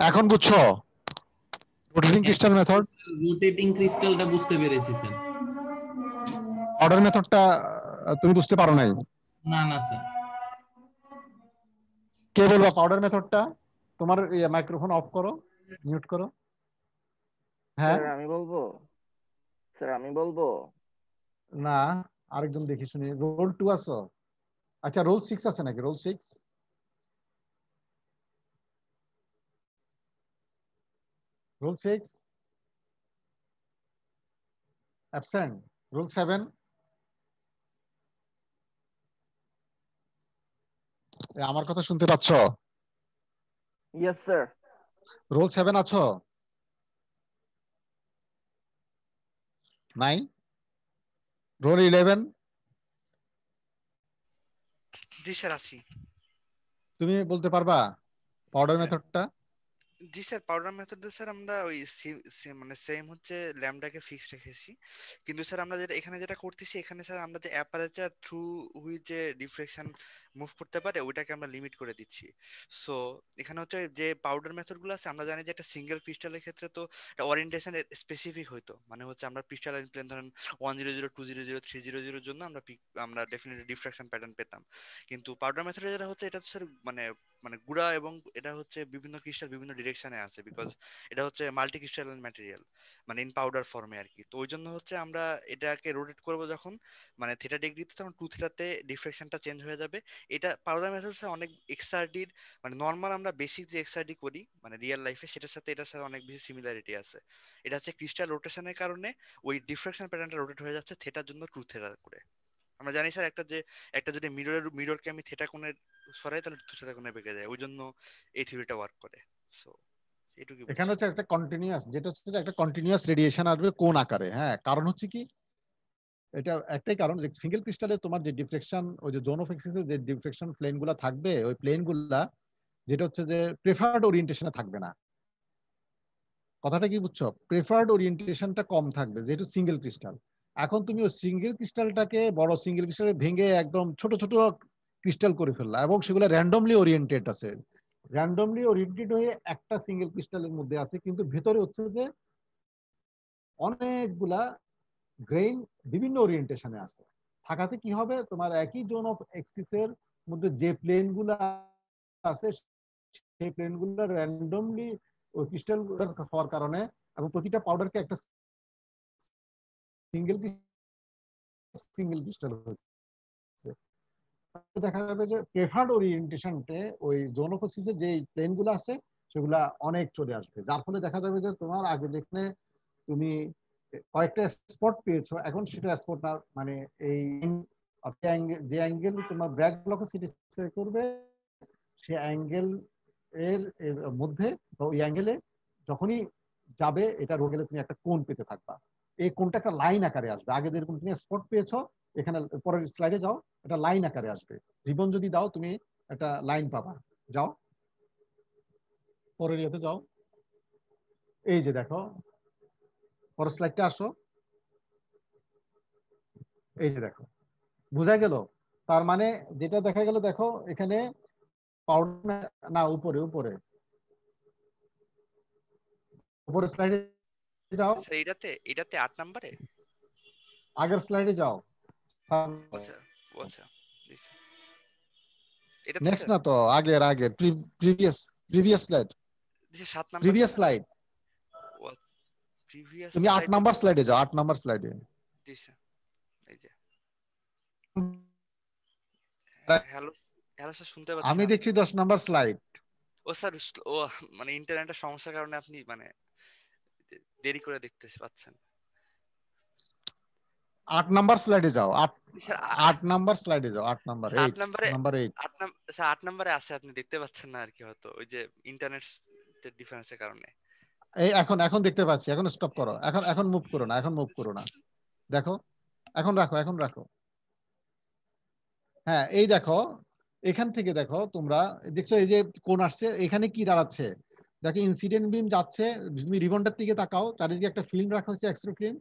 Speaker 1: এখন বুঝছো রোটেটিং ক্রিস্টাল মেথড?
Speaker 12: রোটেটিং ক্রিস্টালটা বুঝতে পেরেছি স্যার।
Speaker 1: অর্ডার মেথডটা তুমি বুঝতে পারো নাই?
Speaker 12: না না স্যার।
Speaker 1: কে বলবা পাউডার মেথডটা? তোমার মাইক্রোফোন অফ করো, মিউট করো। হ্যাঁ,
Speaker 5: স্যার আমি বলবো, স্যার আমি বলবো।
Speaker 1: না, আরেকজন দেখি শুনি। রোল 2 আছো? আচ্ছা, রোল 6 আছে নাকি? Role 6, role 6 absent. রোল 7, আমার কথা শুনতে পাচ্ছ?
Speaker 5: Yes sir.
Speaker 1: রোল 7 আছো? নাই? রোল 11?
Speaker 6: জি স্যার আছি।
Speaker 1: তুমি বলতে পারবা পাউডার মেথডটা?
Speaker 6: জি স্যার, পাউডার মেথডে স্যার আমরা ওই মানে সেম হচ্ছে ল্যামডাকে ফিক্স রেখেছি, কিন্তু স্যার আমরা যেটা এখানে যেটা করতেছি, এখানে স্যার আমরা যে অ্যাপারেচার থ্রু হুইচ যে ডিফ্লেকশন মুভ করতে পারে ওইটাকে আমরা লিমিট করে দিচ্ছি। সো এখানে হচ্ছে যে পাউডার মেথডগুলো আছে, আমরা জানি যে একটা সিঙ্গেল ক্রিস্টালের ক্ষেত্রে তো ওরিয়েন্টেশন স্পেসিফিক হইতো, মানে হচ্ছে আমরা ক্রিস্টালাইন প্লেন ধরেন 100, 200, 300 জন্য আমরা ডেফিনেটলি ডিফ্রাকশন প্যাটার্ন পেতাম। কিন্তু পাউডার মেথডে যেটা হচ্ছে, এটা স্যার মানে মানে গুড়া, এবং এটা হচ্ছে বিভিন্ন ক্রিস্টাল বিভিন্ন ডিরেকশনে আছে, বিকজ এটা হচ্ছে মাল্টি ক্রিস্টালাইন ম্যাটেরিয়াল, মানে ইন পাউডার ফর্মে আর কি। তো ওই জন্য হচ্ছে আমরা এটাকে রোটেট করব যখন, মানে থিটা ডিগ্রিতে, তখন 2 থিটাতে ডিফ্লেকশনটা চেঞ্জ হয়ে যাবে। এটা পাউডার মেথডে অনেক এক্সআরডির, মানে নর্মাল আমরা বেসিক যে এক্সআরডি করি মানে রিয়েল লাইফে, সেটার সাথে এটার সাথে অনেক বেশি সিমিলারিটি আছে। এটা হচ্ছে ক্রিস্টাল রোটেশনের কারণে ওই ডিফ্লেকশন প্যাটার্নটা রোটেট হয়ে যাচ্ছে থিটার জন্য 2 থিটা করে। আমরা জানি স্যার একটা যদি মিররকে আমি থিটা কোণে সরাই, তাহলে থিটা কোণে বেঁকে যায়, ওই জন্য এই থিওরিটা ওয়ার্ক করে। সো এটুকুই
Speaker 1: এখানে
Speaker 6: বলছি।
Speaker 1: হচ্ছে একটা কন্টিনিউয়াস, যেটা হচ্ছে যে একটা কন্টিনিউয়াস রেডিয়েশন আসবে কোন আকারে। হ্যাঁ, কারণ হচ্ছে কি, এটা একটাই কারণ যে সিঙ্গেল ক্রিস্টালে তোমার যে ডিফ্লেকশন, ওই যে জোন অফ এক্সিসে যে ডিফ্লেকশন প্লেন গুলা থাকবে, ওই প্লেন গুলা যেটা হচ্ছে যে প্রেফার্ড ওরিয়েন্টেশনে থাকবে না। কথাটা কি বুঝছো? প্রেফার্ড ওরিয়েন্টেশনটা কম থাকবে যেহেতু সিঙ্গেল ক্রিস্টাল। এখন তুমি ওই সিঙ্গেল ক্রিস্টালটাকে বড় সিঙ্গেল ক্রিস্টালে ভেঙে একদম ছোট ছোট ক্রিস্টাল করে ফেললা, এবং সেগুলো র্যান্ডমলি ওরিয়েন্টেড আছে। র্যান্ডমলি ওরিয়েন্টেড হয়ে একটা সিঙ্গেল ক্রিস্টালের মধ্যে আছে, কিন্তু ভেতরে হচ্ছে যে অনেকগুলা গ্রেইন বিভিন্ন ওরিয়েন্টেশনে আছে। থাকাতে কি হবে, তোমার একই জোন অফ এক্সিসের মধ্যে যে প্লেন গুলা আছে, সেই প্লেন গুলো র্যান্ডমলি ওই ক্রিস্টাল হওয়ার কারণে, এবং প্রতিটা পাউডারকে একটা সিঙ্গেল সিঙ্গেল ক্রিস্টাল হয়েছে, দেখা যাবে যে প্রেফার্ড ওরিয়েন্টেশনতে ওই জোন অফ এক্সিসে যে প্লেন গুলো আছে সেগুলা অনেক চলে আসবে, যার ফলে দেখা যাবে যে তোমার আগে যেখানে তুমি কয়েকটা স্পট পেয়েছো, এখন সেটা স্পট না, মানে এই যে অ্যাঙ্গেল তোমার ব্র্যাগ ভেলোসিটি করবে, সে অ্যাঙ্গেল এর মধ্যে ওই অ্যাঙ্গেলে যখনই যাবে, এটা রোগেলে তুমি একটা কোণ পেতে থাকবা। এই কোনটা একটা লাইন আকারে আসবে। আগে যেরকম তুমি স্পট পেয়েছো, এখানে পরের স্লাইডে যাও, এটা লাইন আকারে আসবে। রিবন যদি দাও তুমি একটা লাইন পাবা। যাও পরের ইয়েতে যাও, এই যে দেখো পরের স্লাইডটা আসো, এই যে দেখো বোঝা গেল। তার মানে যেটা দেখা গেল, দেখো এখানে পাউডার না, উপরে উপরে উপরে স্লাইডে যাও,
Speaker 6: স্যার এটাতে 8 নম্বরে
Speaker 1: আগের স্লাইডে যাও।
Speaker 6: আচ্ছা আচ্ছা জি স্যার। এটাতে
Speaker 1: নেক্সট
Speaker 6: স্যার
Speaker 1: না তো, আগের আগের previous slide,
Speaker 6: 7 number
Speaker 1: previous slide.
Speaker 6: Previous
Speaker 1: তুমি 8 নাম্বার স্লাইডে যাও, 8 নাম্বার স্লাইডে।
Speaker 6: জি স্যার। এই যে হ্যালো হ্যালো স্যার, শুনতে পাচ্ছেন?
Speaker 1: আমি দেখছি 10 নাম্বার স্লাইড।
Speaker 6: ও স্যার, ও মানে ইন্টারনেটের সমস্যার কারণে আপনি মানে দেরি করে দেখতে পাচ্ছেন।
Speaker 1: 8 নাম্বার স্লাইডে যাও, 8 নাম্বার স্লাইডে যাও, 8 নাম্বার,
Speaker 6: 8
Speaker 1: 8
Speaker 6: নম্বরে
Speaker 1: নাম্বার 8।
Speaker 6: 8 নম্বরে আছে, আপনি দেখতে পাচ্ছেন না আর কি, হয়তো ওই যে ইন্টারনেট ডিফারেন্সের কারণে।
Speaker 1: এই এখন দেখতে পাচ্ছি। এখন স্টপ করো, এখন মুভ করো না, এখন মুভ করো না। দেখো এখন রাখো, এখন রাখো। হ্যাঁ এই দেখো, এখান থেকে দেখো তোমরা দেখছো এই যে কোন আসছে, এখানে কি দাঁড়াচ্ছে দেখো, ইনসিডেন্ট বিম যাচ্ছে, তুমি রিবনটার দিকে তাকাও, চারিদিকে একটা ফিল্ম রাখা হয়েছে, এক্সট্রা ফিল্ম,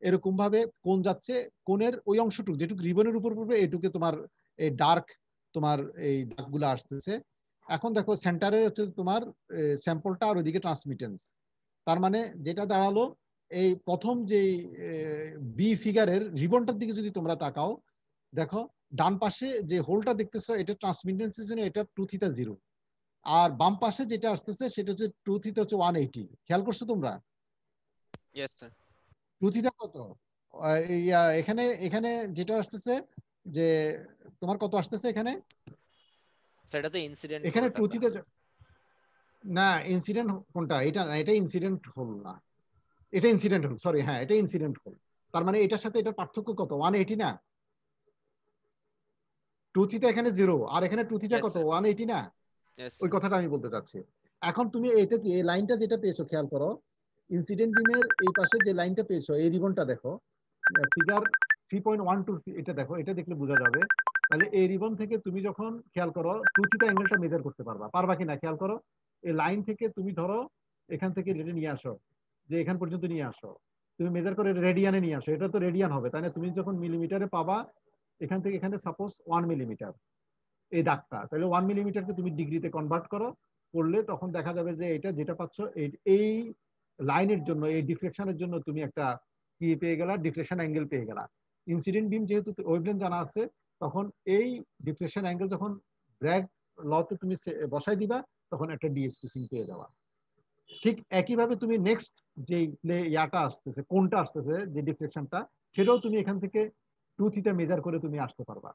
Speaker 1: এরকম ভাবে কোন যাচ্ছে, কোনের ওই অংশটুকু যেটুকু রিবনের উপর পড়বে এইটুকু তোমার এই ডার্ক, তোমার এই দাগগুলো আসতেছে। এখন দেখো সেন্টারে হচ্ছে তোমার স্যাম্পলটা, আর ওইদিকে ট্রান্সমিটেন্স। তার মানে যেটা দাঁড়ালো, এই প্রথম যে বি ফিগারের রিবনটার দিকে যদি তোমরা তাকাও, দেখো ডান পাশে যে হোলটা দেখতেছো, এটা ট্রান্সমিটেন্সের জন্য এটা 2 θ 0, আর বাম পাশে যেটা আসতেছে সেটা হচ্ছে 2 θ হচ্ছে 180। খেয়াল করছো তোমরা?
Speaker 4: Yes sir.
Speaker 1: 2 θ কত এখানে, এখানে যেটা আসতেছে যে তোমার কত আসতেছে এখানে,
Speaker 4: সেটা তো ইনসিডেন্ট
Speaker 1: এখানে 2 θ না, ইনসিডেন্ট কোনটা? এটা না, এটা ইনসিডেন্ট হল না, এটা ইনসিডেন্ট হল, সরি, হ্যাঁ এটা ইনসিডেন্ট হল। তার মানে এটার সাথে এটার পার্থক্য কত? 180 না? 2 θ এখানে 0, আর এখানে 2 θ কত? 180 না? ওই কথাটা আমি বলতে চাচ্ছি। এখন তুমি এটা কি, এই লাইনটা যেটা পেয়েছো, খেয়াল করো, ইনসিডেন্ট বিমের এই পাশে যে লাইনটা পেয়েছো, এই রিবনটা দেখো, ফিগার 3.12, এটা দেখো, এটা দেখলে বোঝা যাবে। তাহলে এই রিবন থেকে তুমি যখন খেয়াল করো 2 θ অ্যাঙ্গেলটা মেজার করতে পারবা কিনা খেয়াল করো। এই লাইন থেকে তুমি ধরো এখান থেকে রেডি নিয়ে আসো, যে এখান পর্যন্ত নিয়ে আসো, তুমি মেজার করে রেডিয়ানে নিয়ে আসো, এটা তো রেডিয়ান হবে তাই না? তুমি যখন মিলিমিটারে পাবা, এখান থেকে এখানে সাপোজ 1 মিলিমিটার এই দাগটা, তাহলে 1 মিলিমিটারকে তুমি ডিগ্রিতে কনভার্ট করো, করলে তখন দেখা যাবে যে এটা যেটা পাচ্ছ এই লাইনের জন্য, এই ডিফ্লেকশনের জন্য তুমি একটা কি পেয়ে গেলা, ডিফ্লেকশন অ্যাঙ্গেল পেয়ে গেলা। ইনসিডেন্ট বিম যেহেতু ওয়েভলেন্থ জানা আছে, তখন এই ডিফ্লেকশন অ্যাঙ্গেল যখন ব্র্যাগ লতে তুমি বসাই দিবা, তখন একটা ডিএসপিসিং পেয়ে যাওয়া। ঠিক একইভাবে তুমি নেক্সট যে ইয়াটা আসতেছে, কোনটা আসতেছে, যে ডিফ্লেকশনটা, সেটাও তুমি এখান থেকে 2 θ মেজার করে তুমি আসতে পারবা।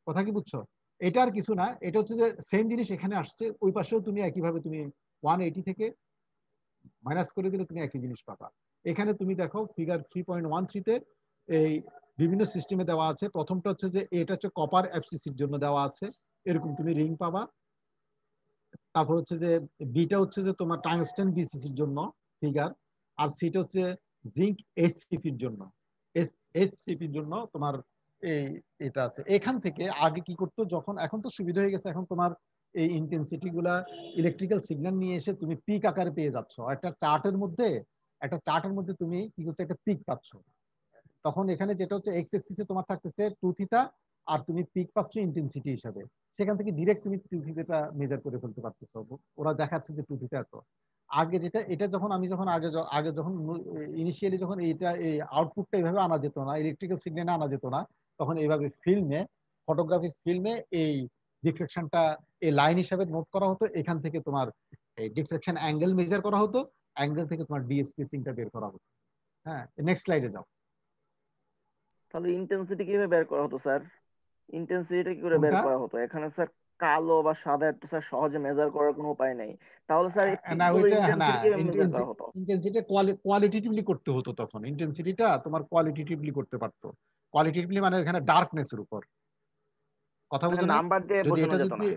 Speaker 1: কথা কি বুঝছো? এটা আর কিছু না, এটা হচ্ছে যে সেম জিনিস এখানে আসছে, ওই পাশেও তুমি একইভাবে তুমি 180 থেকে মাইনাস করে দিলে তুমি একই জিনিস পাবা। এখানে তুমি দেখো ফিগার 3.13 তে এই বিভিন্ন সিস্টেমে দেওয়া আছে। প্রথমটা হচ্ছে যে এটা হচ্ছে কপার এফসিসির জন্য দেওয়া আছে, এরকম তুমি রিং পাবা। তারপর হচ্ছে যে বিটা হচ্ছে যে তোমার টাংস্টেন বিসিসির জন্য ফিগার, আর সিটা হচ্ছে জিঙ্ক এইচসিপির জন্য, এইচসিপির জন্য তোমার এটা আছে। এখান থেকে আগে কি করতো, যখন, এখন তো সুবিধা হয়ে গেছে, এখন তোমার এই ইন্টেন্সিটি গুলা ইলেকট্রিক্যাল সিগন্যাল নিয়ে এসে তুমি পিক আকারে পেয়ে যাচ্ছ। একটা চার্টের মধ্যে তুমি কি করছো, একটা পিক পাচ্ছ। তখন এখানে যেটা হচ্ছে এক্স এক্সিসে তোমার থাকতেছে 2 θ, আর তুমি পিক পাচ্ছ ইন্টেন্সিটি হিসাবে। সেখান থেকে ডিরেক্ট তুমি 2 θ মেজার করে ফেলতে পারতেছো। ওরা দেখাচ্ছে যে 2 θ এত। আগে যেটা, এটা যখন আমি যখন আগে যখন ইনিশিয়ালি যখন এইটা এই আউটপুটটা এইভাবে আনা যেত না, ইলেকট্রিক্যাল সিগন্যালে আনা যেত না, তখন এইভাবে ফিল্মে, ফটোগ্রাফিক ফিল্মে এই ডিফ্লেকশনটা এই লাইন হিসাবে নোট করা হতো। এখান থেকে তোমার এই ডিফ্লেকশন অ্যাঙ্গেল মেজার করা হতো, অ্যাঙ্গেল থেকে তোমার ডিএসপিসিংটা বের করা হতো। হ্যাঁ, নেক্সট স্লাইডে যাও।
Speaker 5: তাহলে ইন্টেন্সিটি কিভাবে বের করা হতো স্যার? ইন্টেন্সিটিটা কি করে বের করা হতো? এখানে স্যার কালো বা সাদা একটু স্যার সহজে মেজার করার কোনো উপায় নেই। তাহলে স্যার এই
Speaker 1: না
Speaker 5: পিকগুলো
Speaker 1: ওইটা, না
Speaker 5: ইন্টেন্সিটি কিভাবে মেজার করা হতো?
Speaker 1: ইন্টেন্সিটি কোয়ালিটেটিভলি করতে হতো। তখন ইন্টেন্সিটিটা তোমার কোয়ালিটেটিভলি করতে পারতো। কোয়ালিটেটিভলি মানে এখানে ডার্কনেসের উপর কথা
Speaker 5: মানে
Speaker 1: বুঝো নাই?
Speaker 5: নাম্বার দিয়ে
Speaker 1: যদি
Speaker 5: বোঝানো
Speaker 1: এটা
Speaker 5: যেত না।
Speaker 1: যদি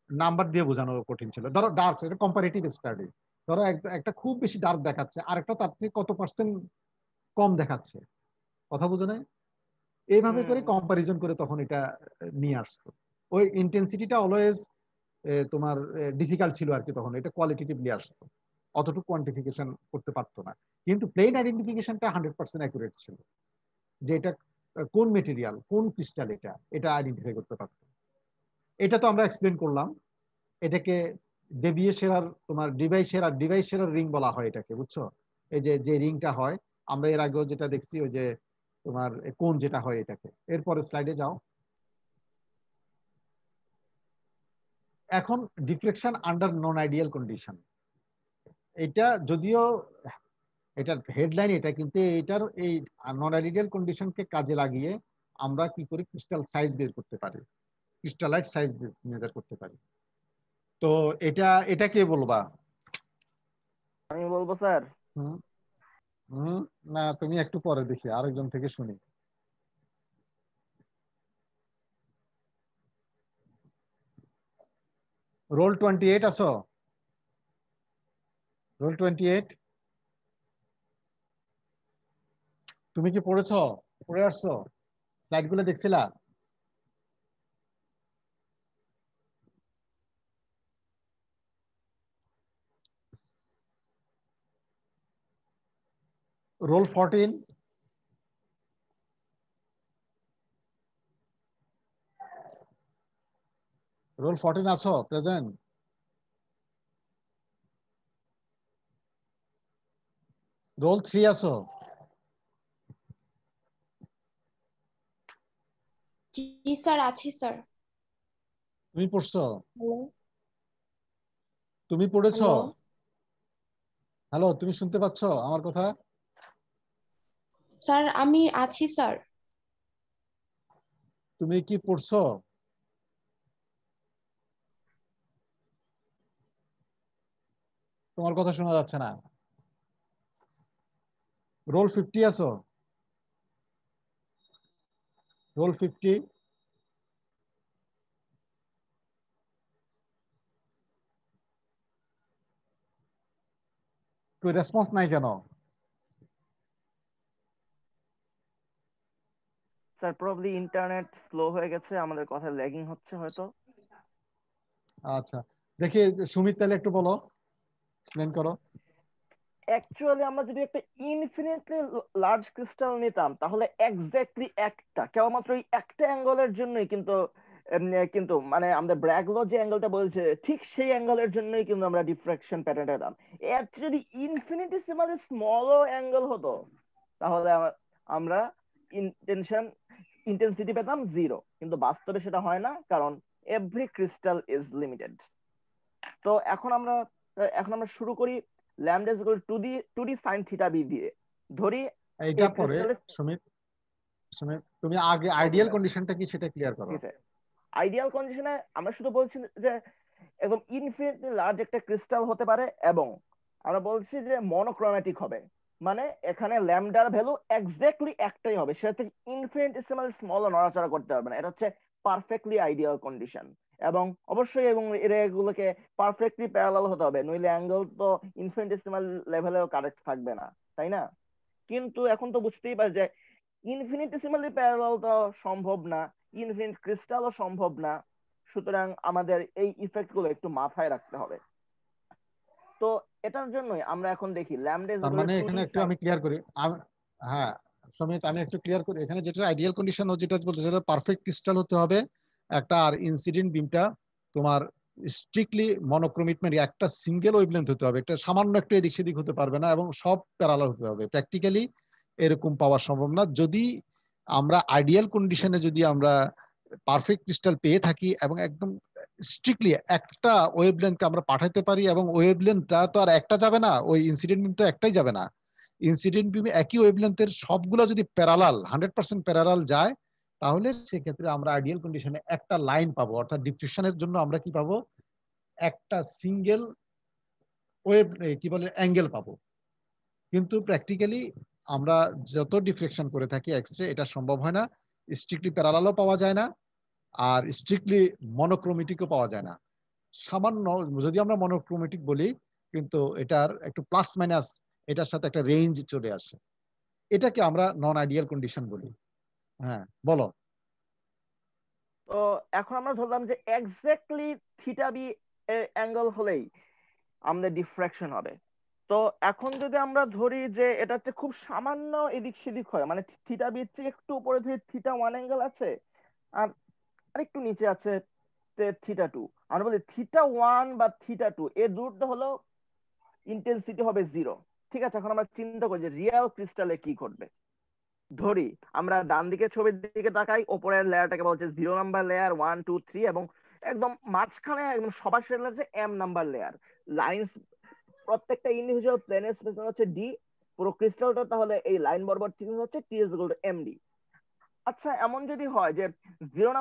Speaker 1: নাম্বার দিয়ে বোঝানো কঠিন ছিল, ধরো ডার্ক, এটা কম্পারেটিভ স্টাডি, ধরো একটা খুব বেশি ডার্ক দেখাচ্ছে, আর একটা তার চেয়ে কম দেখাচ্ছে, কথা বুঝো না? এইভাবে করে কম্পারিজন করে তখন এটা নিয়ে আসতো। ওই ইন্টেন্সিটিটা অলওয়েজ তোমার ডিফিকাল্ট ছিল আর কি, তখন এটা কোয়ালিটেটিভলি আসতো, অতটুকু কোয়ান্টিফিকেশন করতে পারতো না। কিন্তু প্লেন আইডেন্টিফিকেশনটা 100% অ্যাকুরেট ছিল, যে এটা কোন মেটেরিয়াল, কোন ক্রিস্টাল, এটা আইডেন্টিফাই করতে পারতো। এটা তো আমরা এক্সপ্লেন করলাম। এটাকে ডেভিয়েশন তোমার ডিভাইসের রিং বলা হয় এটাকে, বুঝছো? এই যে রিংটা হয়, আমরা এর আগেও যেটা দেখছি, ওই যে তোমার কোন যেটা হয় এটাকে। এরপরে স্লাইডে যাও। এখন ডিফ্লেকশন আন্ডার নন আইডিয়াল কন্ডিশন, এটা যদিও এটার হেডলাইন এটা, কিন্তু এটার এই নন আইডিয়াল কন্ডিশনকে কাজে লাগিয়ে আমরা কি করি, ক্রিস্টাল সাইজ বের করতে পারি, ক্রিস্টালাইট সাইজ মেজার করতে পারি। তো এটা কে বলবা?
Speaker 5: আমি বলবো স্যার।
Speaker 1: না, তুমি একটু পরে, দেখি আরেকজন থেকে শুনি। রোল 28 আছো? রোল 28 তুমি কি পড়েছো, পড়ে আসছো, স্লাইডগুলো দেখছিলা? রোল 14 রোল 14 আছো প্রেজেন্ট? রোল 3 আছো?
Speaker 13: জি স্যার, আছি স্যার।
Speaker 1: তুমি পড়ছো?
Speaker 13: হ্যালো,
Speaker 1: তুমি পড়েছো?
Speaker 13: হ্যালো
Speaker 1: হ্যালো, তুমি শুনতে পাচ্ছ আমার কথা?
Speaker 13: স্যার, আমি আছি স্যার।
Speaker 1: তুমি কি পড়ছো? তোমার কথা শোনা যাচ্ছে না। রোল 50 আছো? রোল 50 তো রেসপন্স নাই কেন?
Speaker 5: স্যার প্রবাবলি ইন্টারনেট স্লো হয়ে গেছে, আমাদের কথা ল্যাগিং হচ্ছে হয়তো।
Speaker 1: আচ্ছা, দেখি সুমিত তাহলে একটু বলো, এক্সপ্লেন করো।
Speaker 5: অ্যাকচুয়ালি আমরা যদি একটা ইনফিনিটলি লার্জ ক্রিস্টাল নিতাম, তাহলে এক্স্যাক্টলি একটা, কেবলমাত্র এই একটা অ্যাঙ্গেলের জন্যই কিন্তু মানে আমাদের ব্র্যাগলো যে অ্যাঙ্গেলটা বলছে, ঠিক সেই অ্যাঙ্গেলের জন্যই কিন্তু আমরা ডিফ্রাকশন প্যাটার্নটা পেতাম। এর যদি ইনফিনিটেসিমালি স্মলও অ্যাঙ্গেল হতো, তাহলে আমরা ইন্টেন্সিটি পেতাম 0। কিন্তু বাস্তবে সেটা হয় না, কারণ এভরি ক্রিস্টাল ইজ লিমিটেড। তো এখন আমরা শুরু করি lambda is equal to D sin theta B দিয়ে। ধরি
Speaker 1: এইটা পরে সুমিত, তুমি আগে আইডিয়াল কন্ডিশনটা কি সেটা ক্লিয়ার করো।
Speaker 5: আইডিয়াল কন্ডিশনে আমরা শুধু বলছি যে একদম ইনফিনিটলি লার্জ একটা ক্রিস্টাল হতে পারে, এবং আমরা বলছি যে মনোক্রোম্যাটিক হবে, মানে এখানে ল্যামডার ভ্যালু এক্স্যাক্টলি একটাই হবে, সেটা থেকে ইনফিনিটেসিমাল স্মল নড়াচড়া করতে পারবে না। এটা হচ্ছে পারফেক্টলি আইডিয়াল কন্ডিশন। এবং অবশ্যই এগুলোকে পারফেক্টলি প্যারালাল হতে হবে, নইলে অ্যাঙ্গেল তো ইনফিনিটেসিমাল লেভেলেও কারেক্ট থাকবে না, তাই না? কিন্তু এখন তো বুঝতেই পার যে ইনফিনিটেসিমালি প্যারালাল তো সম্ভব না, ইনফিনিট ক্রিস্টালও সম্ভব না। সুতরাং আমাদের এই ইফেক্ট গুলো একটু মাথায় রাখতে হবে। তো এটার জন্যই আমরা এখন দেখি ল্যামডা ইজ
Speaker 1: তার
Speaker 5: ইকুয়াল
Speaker 1: মানে
Speaker 5: টু
Speaker 1: এখানে একটু আমি ক্লিয়ার করি। হ্যাঁ সুমিত, আমি একটু ক্লিয়ার করি। এখানে যেটা আইডিয়াল কন্ডিশন, ও যেটা বলতে সেটা পারফেক্ট ক্রিস্টাল হতে হবে একটা, আর ইনসিডেন্ট বিমটা তোমার স্ট্রিক্টলি মনোক্রোমিক, মানে একটা সিঙ্গেল ওয়েভলেন্থ হতে হবে, এটা সামান্য একটু এদিক সেদিক হতে পারবে না, এবং সব প্যারালাল হতে হবে। প্র্যাকটিক্যালি এরকম পাওয়া সম্ভব না। যদি আমরা আইডিয়াল কন্ডিশনে যদি আমরা পারফেক্ট ক্রিস্টাল পেয়ে থাকি এবং একদম স্ট্রিক্টলি একটা ওয়েভলেন্থকে আমরা পাঠাতে পারি, এবং ওয়েভলেন্থটা তো আর একটা যাবে না, ওই ইনসিডেন্ট বিম তো একটাই যাবে না, ইনসিডেন্ট বিমে একই ওয়েভলেন্থের সবগুলো যদি প্যারালাল 100% প্যারালাল যায়, তাহলে সেক্ষেত্রে আমরা আইডিয়াল কন্ডিশনে একটা লাইন পাবো, অর্থাৎ ডিফ্লেকশনের জন্য আমরা কি পাবো, একটা সিঙ্গেল ওয়েভ কি বলে অ্যাঙ্গেল পাবো। কিন্তু প্র্যাকটিক্যালি আমরা যত ডিফ্লেকশন করে থাকি এক্স রে, এটা সম্ভব হয় না। স্ট্রিক্টলি প্যারালালও পাওয়া যায় না, আর স্ট্রিক্টলি মনোক্রোমেটিকও পাওয়া যায় না। সামান্য যদি আমরা মনোক্রোমেটিক বলি, কিন্তু এটার একটু প্লাস মাইনাস এটার সাথে একটা রেঞ্জ চলে আসে। এটাকে আমরা নন আইডিয়াল কন্ডিশন বলি। হ্যাঁ বলো।
Speaker 5: তো এখন আমরা ধরলাম যে এক্স্যাক্টলি থিটা বি অ্যাঙ্গেল হলেই আমাদের ডিফ্রাকশন হবে। তো এখন যদি আমরা ধরি যে এটা হচ্ছে খুব সামান্য এদিক সেদিক হয়, মানে থিটা বি চেয়ে একটু উপরে ধরি থিটা ওয়ান অ্যাঙ্গেল আছে আর আরেকটু নিচে আছে থিটা টু, আমরা বলি থিটা ওয়ান বা থিটা টু এর দূরত্ব হলো ইন্টেন্সিটি হবে 0। ঠিক আছে, এখন আমরা চিন্তা করি যে রিয়েল ক্রিস্টালে কি ঘটবে। ধরি আমরা ডান দিকে ছবির দিকে তাকাই, ওপরের লেয়ারটাকে বলছে 0 নাম্বার লেয়ার 1 2 3 এবং একদম মাঝখানে একদম সবার শেষে হচ্ছে m নাম্বার লেয়ার। লাইন্স প্রত্যেকটা ইন্ডিভিজুয়াল প্লেনের স্পেস হচ্ছে d, পুরো ক্রিস্টালটা তাহলে এই লাইন বরাবর থিকনেস হচ্ছে t = md। আচ্ছা এমন যদি হয় যে 0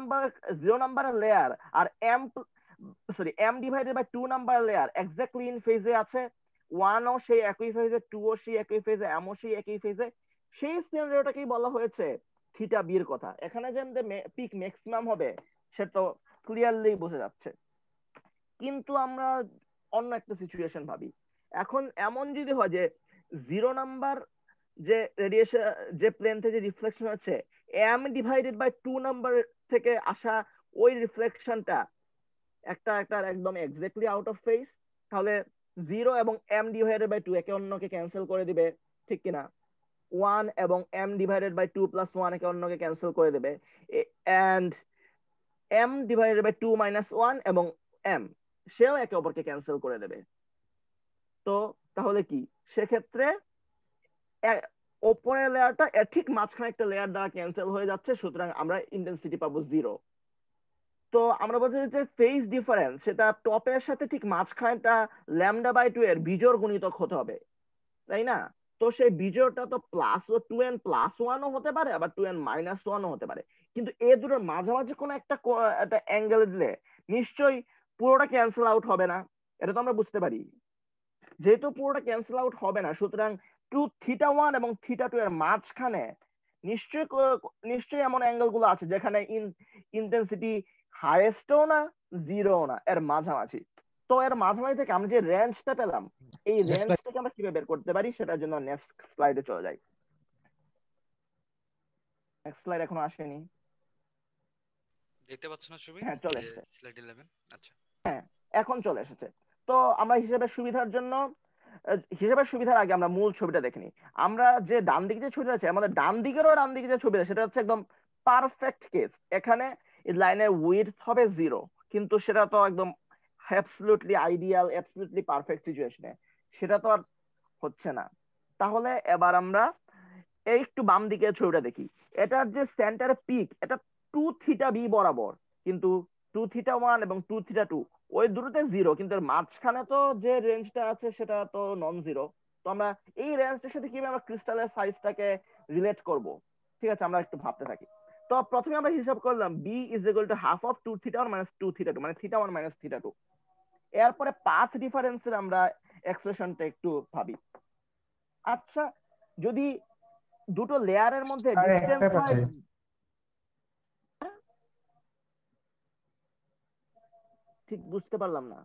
Speaker 5: নাম্বার লেয়ার আর m divided by 2 number layer exactly in ফেজে আছে, 1 ও সেই একই ফেজে, 2 ও সেই একই ফেজে, m ও সেই একই ফেজে, সেই সিনারিওটাকেই বলা হয়েছে থিটা বি এর কথা। এখানে যে আমাদের পিক ম্যাক্সিমাম হবে সেটা তো ক্লিয়ারলি বোঝা যাচ্ছে। কিন্তু আমরা অন্য একটা সিচুয়েশন ভাবি। এখন এমন যদি হয় যে 0 নাম্বার যে রেডিয়েশন যে প্লেন থেকে রিফ্লেকশন আছে m ডিভাইডেড বাই 2 নাম্বার থেকে আসা ওই রিফ্লেকশনটা একটা একদম এক্স্যাক্টলি আউট অফ ফেজ, তাহলে 0 এবং m ডিভাইডেড বাই 2 একে অন্যকে ক্যান্সেল করে দিবে, ঠিক কিনা? 1 এবং m ডিভাইডেড বাই 2 প্লাস 1 একে অন্যকে ক্যান্সেল করে দেবে, and m divided by 2 minus 1 এবং m সেও একে অপরকে ক্যান্সেল করে দেবে। তো তাহলে কি সেক্ষেত্রে ওপরের লেয়ারটা ঠিক মাঝখানে একটা লেয়ার দ্বারা ক্যান্সেল হয়ে যাচ্ছে, সুতরাং আমরা ইন্টেন্সিটি পাবো 0। তো আমরা বলছি যে ফেজ ডিফারেন্স সেটা টপের সাথে ঠিক মাঝখানেটা λ/2 এর বিজোড় গুণিতক হতে হবে, তাই না? তো সেই বিজোড়টা তো +2n+1 ও হতে পারে, আবার 2n-1 ও হতে পারে, কিন্তু এ দুটোর মাঝামাঝি কোনো একটা অ্যাঙ্গেল দিলে নিশ্চয়ই পুরোটা ক্যান্সেল আউট হবে না, এটা তো আমরা বুঝতে পারি। যেহেতু পুরোটা ক্যান্সেল আউট হবে না, সুতরাং θ1 এবং θ2 এর মাঝখানে নিশ্চয়ই এমন অ্যাঙ্গেল গুলো আছে যেখানে ইন্টেন্সিটি হাইয়েস্টও না জিরোও না, এর মাঝামাঝি। তো এর মাঝামাঝি থেকে আমরা যে রেঞ্জটা পেলাম, এই রেঞ্জটাকে আমরা কিভাবে বের করতে পারি সেটার জন্য নেক্সট স্লাইডে চলে যাই। নেক্সট স্লাইড এখনো আসেনি,
Speaker 6: দেখতে পাচ্ছ না ছবি?
Speaker 5: হ্যাঁ চলে এসেছে,
Speaker 6: স্লাইড 11। আচ্ছা
Speaker 5: হ্যাঁ এখন চলে এসেছে। তো আমরা হিসেবের সুবিধার আগে আমরা মূল ছবিটা দেখে নিই। আমরা যে ডান দিকে যে ছবিটা আছে, আমাদের ডান দিকে যে ছবিটা সেটা হচ্ছে একদম পারফেক্ট কেস। এখানে লাইনের উইডথ হবে 0, কিন্তু সেটা তো একদম অ্যাবসলিউটলি আইডিয়াল, অ্যাবসলিউটলি পারফেক্ট সিচুয়েশনে, সেটা তো আর হচ্ছে না। তাহলে এবার আমরা এই একটু বাম দিকে ছবিটা দেখি। এটার যে সেন্টার পিক এটা 2θb বরাবর, কিন্তু 2θ1 এবং 2θ2 ওই দুটোতে 0, কিন্তু এর মাঝখানে তো যে রেঞ্জটা আছে সেটা তো নন জিরো। তো আমরা এই রেঞ্জটার সাথে কিভাবে আমরা ক্রিস্টালের সাইজটাকে রিলেট করব, ঠিক আছে আমরা একটু ভাবতে থাকি। তো প্রথমে আমরা হিসাব করলাম b = হাফ অফ 2θ1 - 2θ2, মানে θ1 - θ2। এরপরে পাথ ডিফারেন্সের আমরা এক্সপ্রেশনটা একটু ভাবি। আচ্ছা যদি দুটো লেয়ারের মধ্যে ডিসটেন্স হয়, ঠিক বুঝতে পারলাম না।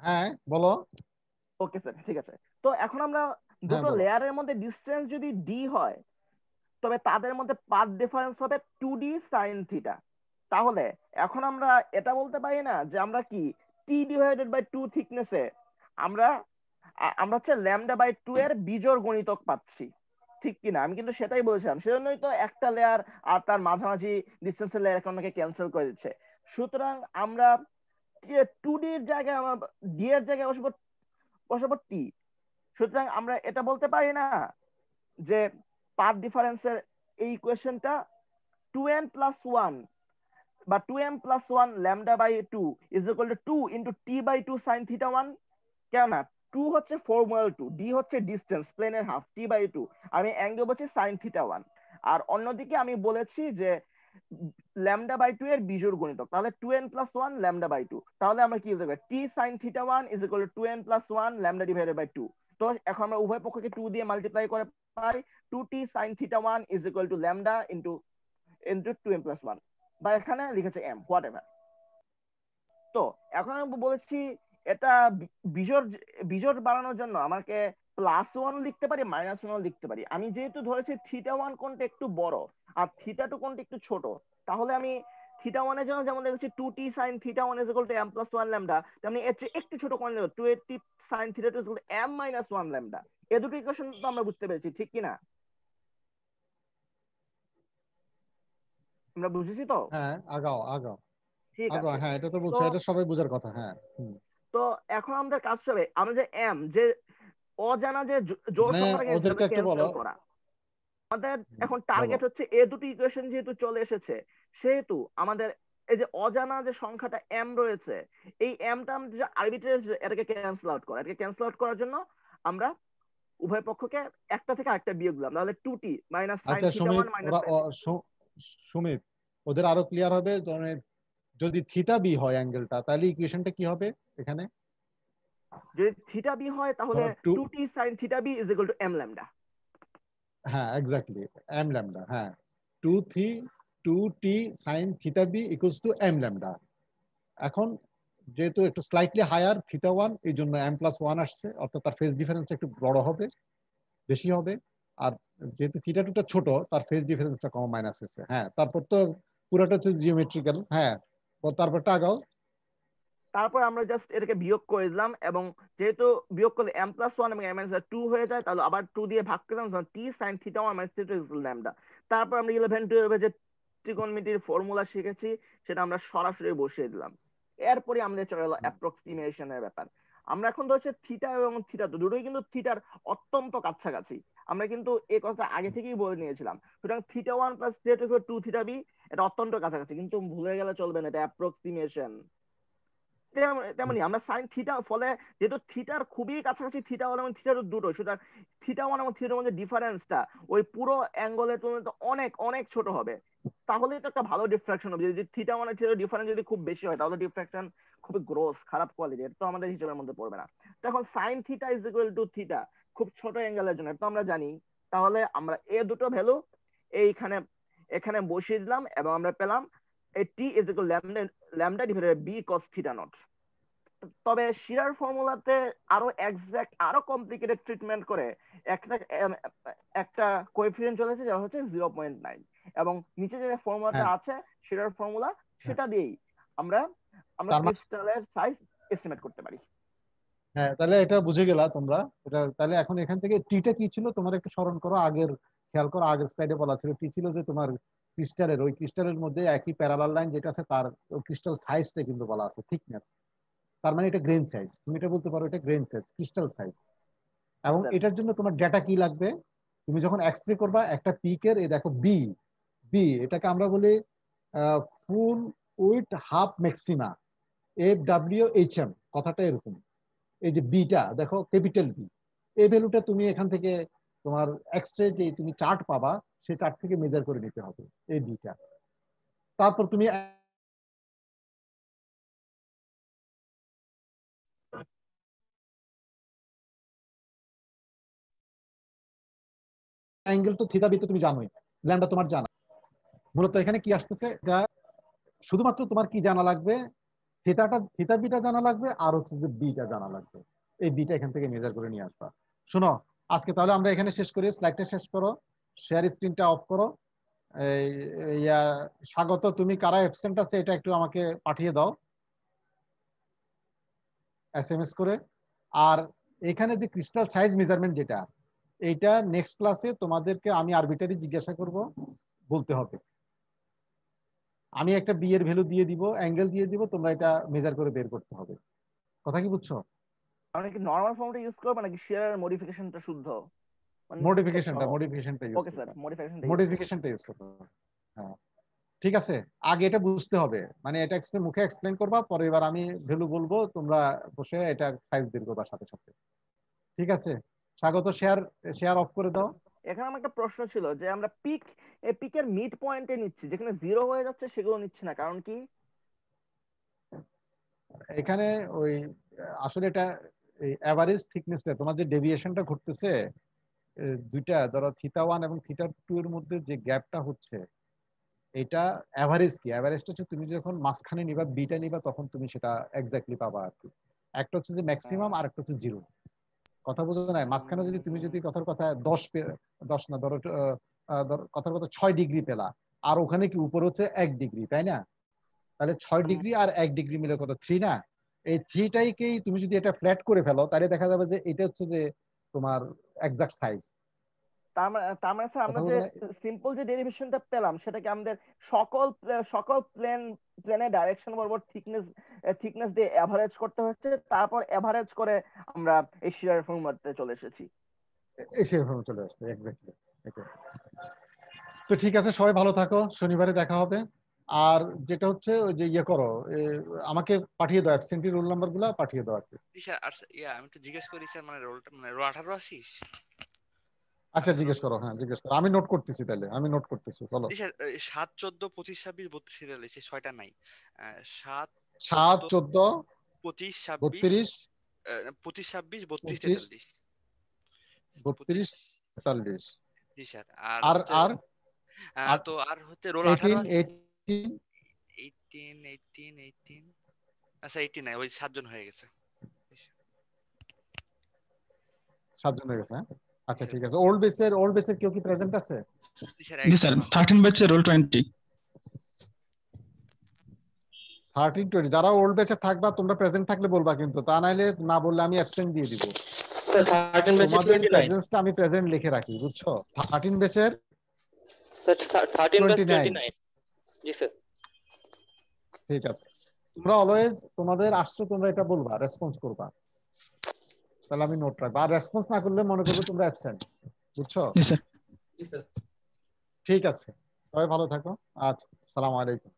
Speaker 1: হ্যাঁ বলো।
Speaker 5: ওকে স্যার, ঠিক আছে। তো এখন আমরা দুটো লেয়ারের মধ্যে ডিসটেন্স যদি d হয়, তবে তাদের মধ্যে পাথ ডিফারেন্স হবে 2d sin θ। তাহলে এখন আমরা এটা বলতে পারি না যে আমরা কি t ডিভাইডেড বাই 2 থিকনেসে আমরা হচ্ছে λ/2 এর বিজোড় গুণিতক পাচ্ছি, ঠিক কিনা? আমি কিন্তু সেটাই বলেছিলাম, সেজন্যই তো একটা লেয়ার আর তার মাঝামাঝি ডিসটেন্সের লেয়ার আমাকে ক্যান্সেল করে দিচ্ছে। সুতরাং আমরা 2d এর জায়গায় আমরা d এর জায়গায় বসাবো t। সুতরাং আমরা এটা বলতে পারি না যে পাথ ডিফারেন্সের এই ইকুয়েশনটা 2n+1 বা 2m+1 λ/2 = 2 × t/2 sin θ1। কেন না, 2 হচ্ছে ফর্মুলা 2, d হচ্ছে ডিসটেন্স প্লেনের হাফ, t/2 আমি অ্যাঙ্গেল বলছি sin θ1। আর অন্যদিকে আমি বলেছি যে λ/2 এর বিজোড় গুণিতক, তাহলে 2n+1 λ/2। তাহলে আমরা কি লিখতে পারি, t sin θ1 = 2n+1 λ/2। তো এখন আমরা উভয় পক্ষকে 2 দিয়ে মাল্টিপ্লাই করে পাই 2t sin θ1 = λ into 2n+1, বা এখানে লিখেছে m, হোয়াট এভার। তো এখন আমি বলেছি এটা বিজোড় বাড়ানোর জন্য আমাকে +1 লিখতে পারি, -1 লিখতে পারি। আমি যেহেতু ধরেছি θ1 কোণটা একটু বড় আর θ2 কোণটা একটু ছোট, তাহলে আমি θ1 এর জন্য যেমন লিখেছি 2t sin θ1 m+1 ল্যামডা, তেমনি এর চেয়ে একটু ছোট কোণ নেব 2t sin θ2 m-1 ল্যামডা। এই দুটো ইকুয়েশন তো আমরা বুঝতে পেরেছি, ঠিক কি না? আমরা বুঝেছি তো?
Speaker 1: হ্যাঁ, আগাও আগাও
Speaker 5: ঠিক
Speaker 1: আগাও।
Speaker 5: আছে।
Speaker 1: হ্যাঁ, এটা তো
Speaker 5: তো
Speaker 1: বলছো, এটা সবাই বোঝার কথা। হ্যাঁ।
Speaker 5: তো এখন আমাদের কাজ হবে আমরা যে এম যে অজানা যে জোড়
Speaker 1: মানে
Speaker 5: সংখ্যাটাকে
Speaker 1: ওদেরকে একটু বলো।
Speaker 5: ক্যান্সেল করা। আমাদের এখন টার্গেট হচ্ছে এই দুটো ইকুয়েশন যেহেতু চলে এসেছে, সেহেতু আমাদের এই যে অজানা যে সংখ্যাটা এম রয়েছে, এই এমটা আমরা যে আরবিট্রারি এটাকে ক্যান্সেল আউট করা। এটাকে ক্যান্সেল আউট করার জন্য আমরা উভয় পক্ষকে একটা থেকে আরেকটা বিয়োগ দিলাম, তাহলে 2t মাইনাস sin
Speaker 1: আচ্ছা
Speaker 5: θ1
Speaker 1: সুমিত,
Speaker 5: মাইনাস
Speaker 1: ওরা সুমিত, ওদের আরো ক্লিয়ার হবে। যদি থিটা বি হয় অ্যাঙ্গেলটা, তাহলে ইকুয়েশনটা কি হবে এখানে?
Speaker 5: যদি থিটা বি হয় তাহলে 2t sin θb = m lambda.
Speaker 1: হ্যাঁ, এক্স্যাক্টলি, m ল্যামডা। হ্যাঁ, 2t sin θb = m lambda. এখন যেহেতু একটু স্লাইটলি হায়ার θ1, এই জন্য m+1 আসছে, অর্থাৎ তার ফেজ ডিফারেন্স একটু বড় হবে, বেশি হবে। আর যেহেতু θ2টা ছোট, তার ফেজ ডিফারেন্সটা কম, মাইনাস হয়েছে। হ্যাঁ, তারপর তো পুরোটা হচ্ছে জিওমেট্রিক্যাল। হ্যাঁ, তারপরটা আগাও।
Speaker 5: তারপর আমরা জাস্ট এটাকে বিয়োগ করে দিলাম, এবং যেহেতু বিয়োগ করলে m+1 এবং m-2 হয়ে যায়, তাহলে আবার 2 দিয়ে ভাগ করে দিলাম, t sin θ1 - θ2 ল্যামডা। তারপর আমরা 11-12 যে ত্রিকোণমিতির ফর্মুলা শিখেছি সেটা আমরা সরাসরি বসিয়ে দিলাম। এরপরে আমাদের চলে গেল অ্যাপ্রক্সিমেশনের ব্যাপার। আমরা এখন ধরছি থিটা এবং θ2 দুটোই কিন্তু থিটার অত্যন্ত কাছাকাছি। আমরা কিন্তু এই কথা আগে থেকেই বলে নিয়েছিলাম। সুতরাং θ1 + θ2 = 2θb, এটা অত্যন্ত কাছাকাছি, কিন্তু ভুলে গেলে চলবে না, এটা অ্যাপ্রক্সিমেশন। তেমনি আমরা সাইন থিটা, ফলে যেহেতু থিটার খুবই কাছাকাছি θ1 এবং θ2 দুটো, সুতরাং θ1 এবং θ2 এর মধ্যে ডিফারেন্সটা ওই পুরো অ্যাঙ্গেলের তুলনায় অনেক অনেক ছোট হবে। তাহলে এটা একটা ভালো ডিফ্রাকশন হবে। যদি θ1 আর θ2 ডিফারেন্স যদি খুব বেশি হয়, তাহলে ডিফ্রাকশন খুবই গ্রোস, খারাপ কোয়ালিটির, তো আমাদের হিসেবের মধ্যে পড়বে না। তো এখন সাইন থিটা θ খুব ছোট অ্যাঙ্গেলের জন্য তো আমরা জানি, তাহলে আমরা এ দুটো ভ্যালু এখানে বসিয়ে দিলাম, এবং আমরা পেলাম t λ ডিভাইডেড b cos θ0। তবে শিরার ফর্মুলাতে আরো এক্সাক্ট, আরো কমপ্লিকেটেড ট্রিটমেন্ট করে একটা কোএফিসিয়েন্ট চলে এসেছে, যেটা হচ্ছে 0.9, এবং নিচে যে ফর্মুলাটা আছে শিরার ফর্মুলা, সেটা দিয়েই আমরা ক্রিস্টালের সাইজ এস্টিমেট করতে পারি।
Speaker 1: হ্যাঁ, তাহলে এটা বুঝে গেলা তোমরা। এটা তাহলে এখন এখান থেকে টিটা কি ছিল তোমার একটু স্মরণ করো। আগের খেয়াল করো, আগের স্লাইডে বলা ছিল টি ছিল যে তোমার ক্রিস্টালের, ওই ক্রিস্টালের মধ্যে একই প্যারালাল লাইন যেটা আছে, তার ক্রিস্টাল সাইজটা কিন্তু বলা আছে থিকনেস। তার মানে এটা গ্রেন সাইজ, তুমি এটা বলতে পারো এটা গ্রেন সাইজ, ক্রিস্টাল সাইজ। এবং এটার জন্য তোমার ডেটা কি লাগবে? তুমি যখন এক্সরে করবা একটা পিকের, এই দেখো বি বি, এটাকে আমরা বলি ফুল উইথ হাফ ম্যাক্সিমা, FWHM, কথাটা এরকম। এই যে বিটা দেখো, ক্যাপিটাল বি, এই ভ্যালুটা তুমি এখান থেকে তোমার এক্সরে যে তুমি চার্ট পাবা, সেই চার্ট থেকে মেজার করে নিতে হবে এই বিটা। তারপর তুমি অ্যাঙ্গেল তো থিটা বিতে তুমি জানোই, ল্যামডা তোমার জানা। মূলত এখানে কি আসতেছে, এটা শুধুমাত্র তোমার কি জানা লাগবে, থিটা বিটা জানা লাগবে, আর হচ্ছে যে বিটা জানা লাগবে। এই বিটা এখান থেকে মেজার করে নিয়ে আসবা। শোনো, আজকে তাহলে আমরা এখানে শেষ করি। স্লাইডটা শেষ করো, শেয়ার স্ক্রিনটা অফ করো। স্বাগত, তুমি কারা অ্যাবসেন্ট আছে এটা একটু আমাকে পাঠিয়ে দাও SMS করে। আর এখানে যে ক্রিস্টাল সাইজ মেজারমেন্ট যেটা, এইটা নেক্সট ক্লাসে তোমাদেরকে আমি আরবিটারি জিজ্ঞাসা করব, বলতে হবে। আমি একটা বি এর ভ্যালু দিয়ে দিব, অ্যাঙ্গেল দিয়ে দিব, তোমরা এটা মেজার করে বের করতে হবে। কথা কি বুঝছো?
Speaker 5: আমরা কি নরমাল ফর্মটা ইউজ করব নাকি শেয়ারের মডিফিকেশনটা শুদ্ধ?
Speaker 1: মডিফিকেশনটা ইউজ করতে হবে। হ্যাঁ, ঠিক আছে। আগে এটা বুঝতে হবে, মানে এটা মুখে এক্সপ্লেইন করবা, পরে এবার আমি ভ্যালু বলবো, তোমরা বসে এটা সাইজ বের করবা সাথে সাথে। ঠিক আছে, স্বাগত। শেয়ার অফ করে দাও।
Speaker 5: এখানে আমার একটা প্রশ্ন ছিল যে আমরা পিকের মিড পয়েন্টে নিচ্ছি, যেখানে 0 হয়ে যাচ্ছে সেগুলো নিচ্ছি না, কারণ কি?
Speaker 1: এখানে ওই আসলে এটা এভারেজ থিকনেসটা, তোমার যে ডেভিয়েশনটা ঘটতেছে দুইটা, ধরো θ1 এবং θ2 এর মধ্যে যে গ্যাপটা হচ্ছে, এটা এভারেজ কি, এভারেজটা হচ্ছে তুমি যখন মাঝখানে নিবা, বিটা নিবা, তখন তুমি সেটা এক্স্যাক্টলি পাবা আর কি। একটা হচ্ছে যে ম্যাক্সিমাম আর একটা হচ্ছে জিরো। কথা বোঝো না? মাঝখানে যদি তুমি যদি কথার কথা 10 না ধরো কথার কথা 6 ডিগ্রি পেলা, আর ওখানে কি উপরে হচ্ছে 1 ডিগ্রি, তাই না? তাহলে 6 ডিগ্রি আর 1 ডিগ্রি মিলে কত 3 না? এই 3টাইকেই তুমি যদি এটা ফ্ল্যাট করে ফেলো তাহলে দেখা যাবে যে এটা হচ্ছে যে তোমার এক্সাক্ট সাইজ।
Speaker 5: তার মানে স্যার আমরা যে সিম্পল যে ডেরিভেশনটা পেলাম সেটা কি আমাদের সকল প্লেনের ডাইরেকশন বরাবর থিকনেস দিয়ে এভারেজ করতে হচ্ছে, তারপর এভারেজ করে আমরা এই শিয়ার ফর্মুলাতে চলে এসেছি।
Speaker 1: এই শিয়ার ফর্মুলা চলে আসছে এক্স্যাক্টলি। তো ঠিক আছে, সবাই ভালো থাকো, শনিবারে দেখা হবে। আর যেটা হচ্ছে ওই যে ইয়ে করো, আমাকে পাঠিয়ে দাও অ্যাবসেন্টি রোল নাম্বার গুলা পাঠিয়ে দাও আর কি।
Speaker 6: স্যার আর আমি একটু জিজ্ঞেস করি স্যার, মানে রোলটা মানে রোল 18 আসিস?
Speaker 1: আচ্ছা জিজ্ঞেস করো, হ্যাঁ জিজ্ঞেস করো, আমি নোট করতেছি, তাহলে আমি নোট করতেছি। বলো।
Speaker 6: স্যার 7 14 25 26 32 43 ছয়টা নাই। 7
Speaker 1: 14
Speaker 6: 25
Speaker 1: 32
Speaker 6: 26 26 32 43
Speaker 1: 32 43।
Speaker 6: জি স্যার।
Speaker 1: আর
Speaker 6: তো আর হচ্ছে রোল 18 18 আচ্ছা 18 নাই, ওই 7 জন হয়ে গেছে।
Speaker 1: 7 জন হয়ে গেছে, হ্যাঁ আচ্ছা ঠিক আছে। ওল্ড বেসের কেউ কি প্রেজেন্ট আছে?
Speaker 14: জি স্যার 13 ব্যাচে রোল 20।
Speaker 1: 13 20 যারা ওল্ড বেসে থাকবা তোমরা প্রেজেন্ট থাকলে বলবা, কিন্তু তা নাইলে না বললে আমি অ্যাবসেন্ট দিয়ে দিব।
Speaker 15: স্যার 13 ব্যাচে 29।
Speaker 1: প্রেজেন্সটা আমি প্রেজেন্ট লিখে রাখি, বুঝছো? 13 বেসের
Speaker 15: স্যার 13 ব্যাচ 29। জি স্যার
Speaker 1: ঠিক আছে। তোমরা অলওয়েজ তোমাদের আসছো তোমরা এটা বলবা, রেসপন্স করবা, তাহলে আমি নোট রাখবো। আর রেসপন্স না করলে মনে করবো তোমরা অ্যাবসেন্ট, বুঝছো?
Speaker 14: জি স্যার।
Speaker 1: ঠিক আছে, সবাই ভালো থাকো। আচ্ছা, আসসালামু আলাইকুম।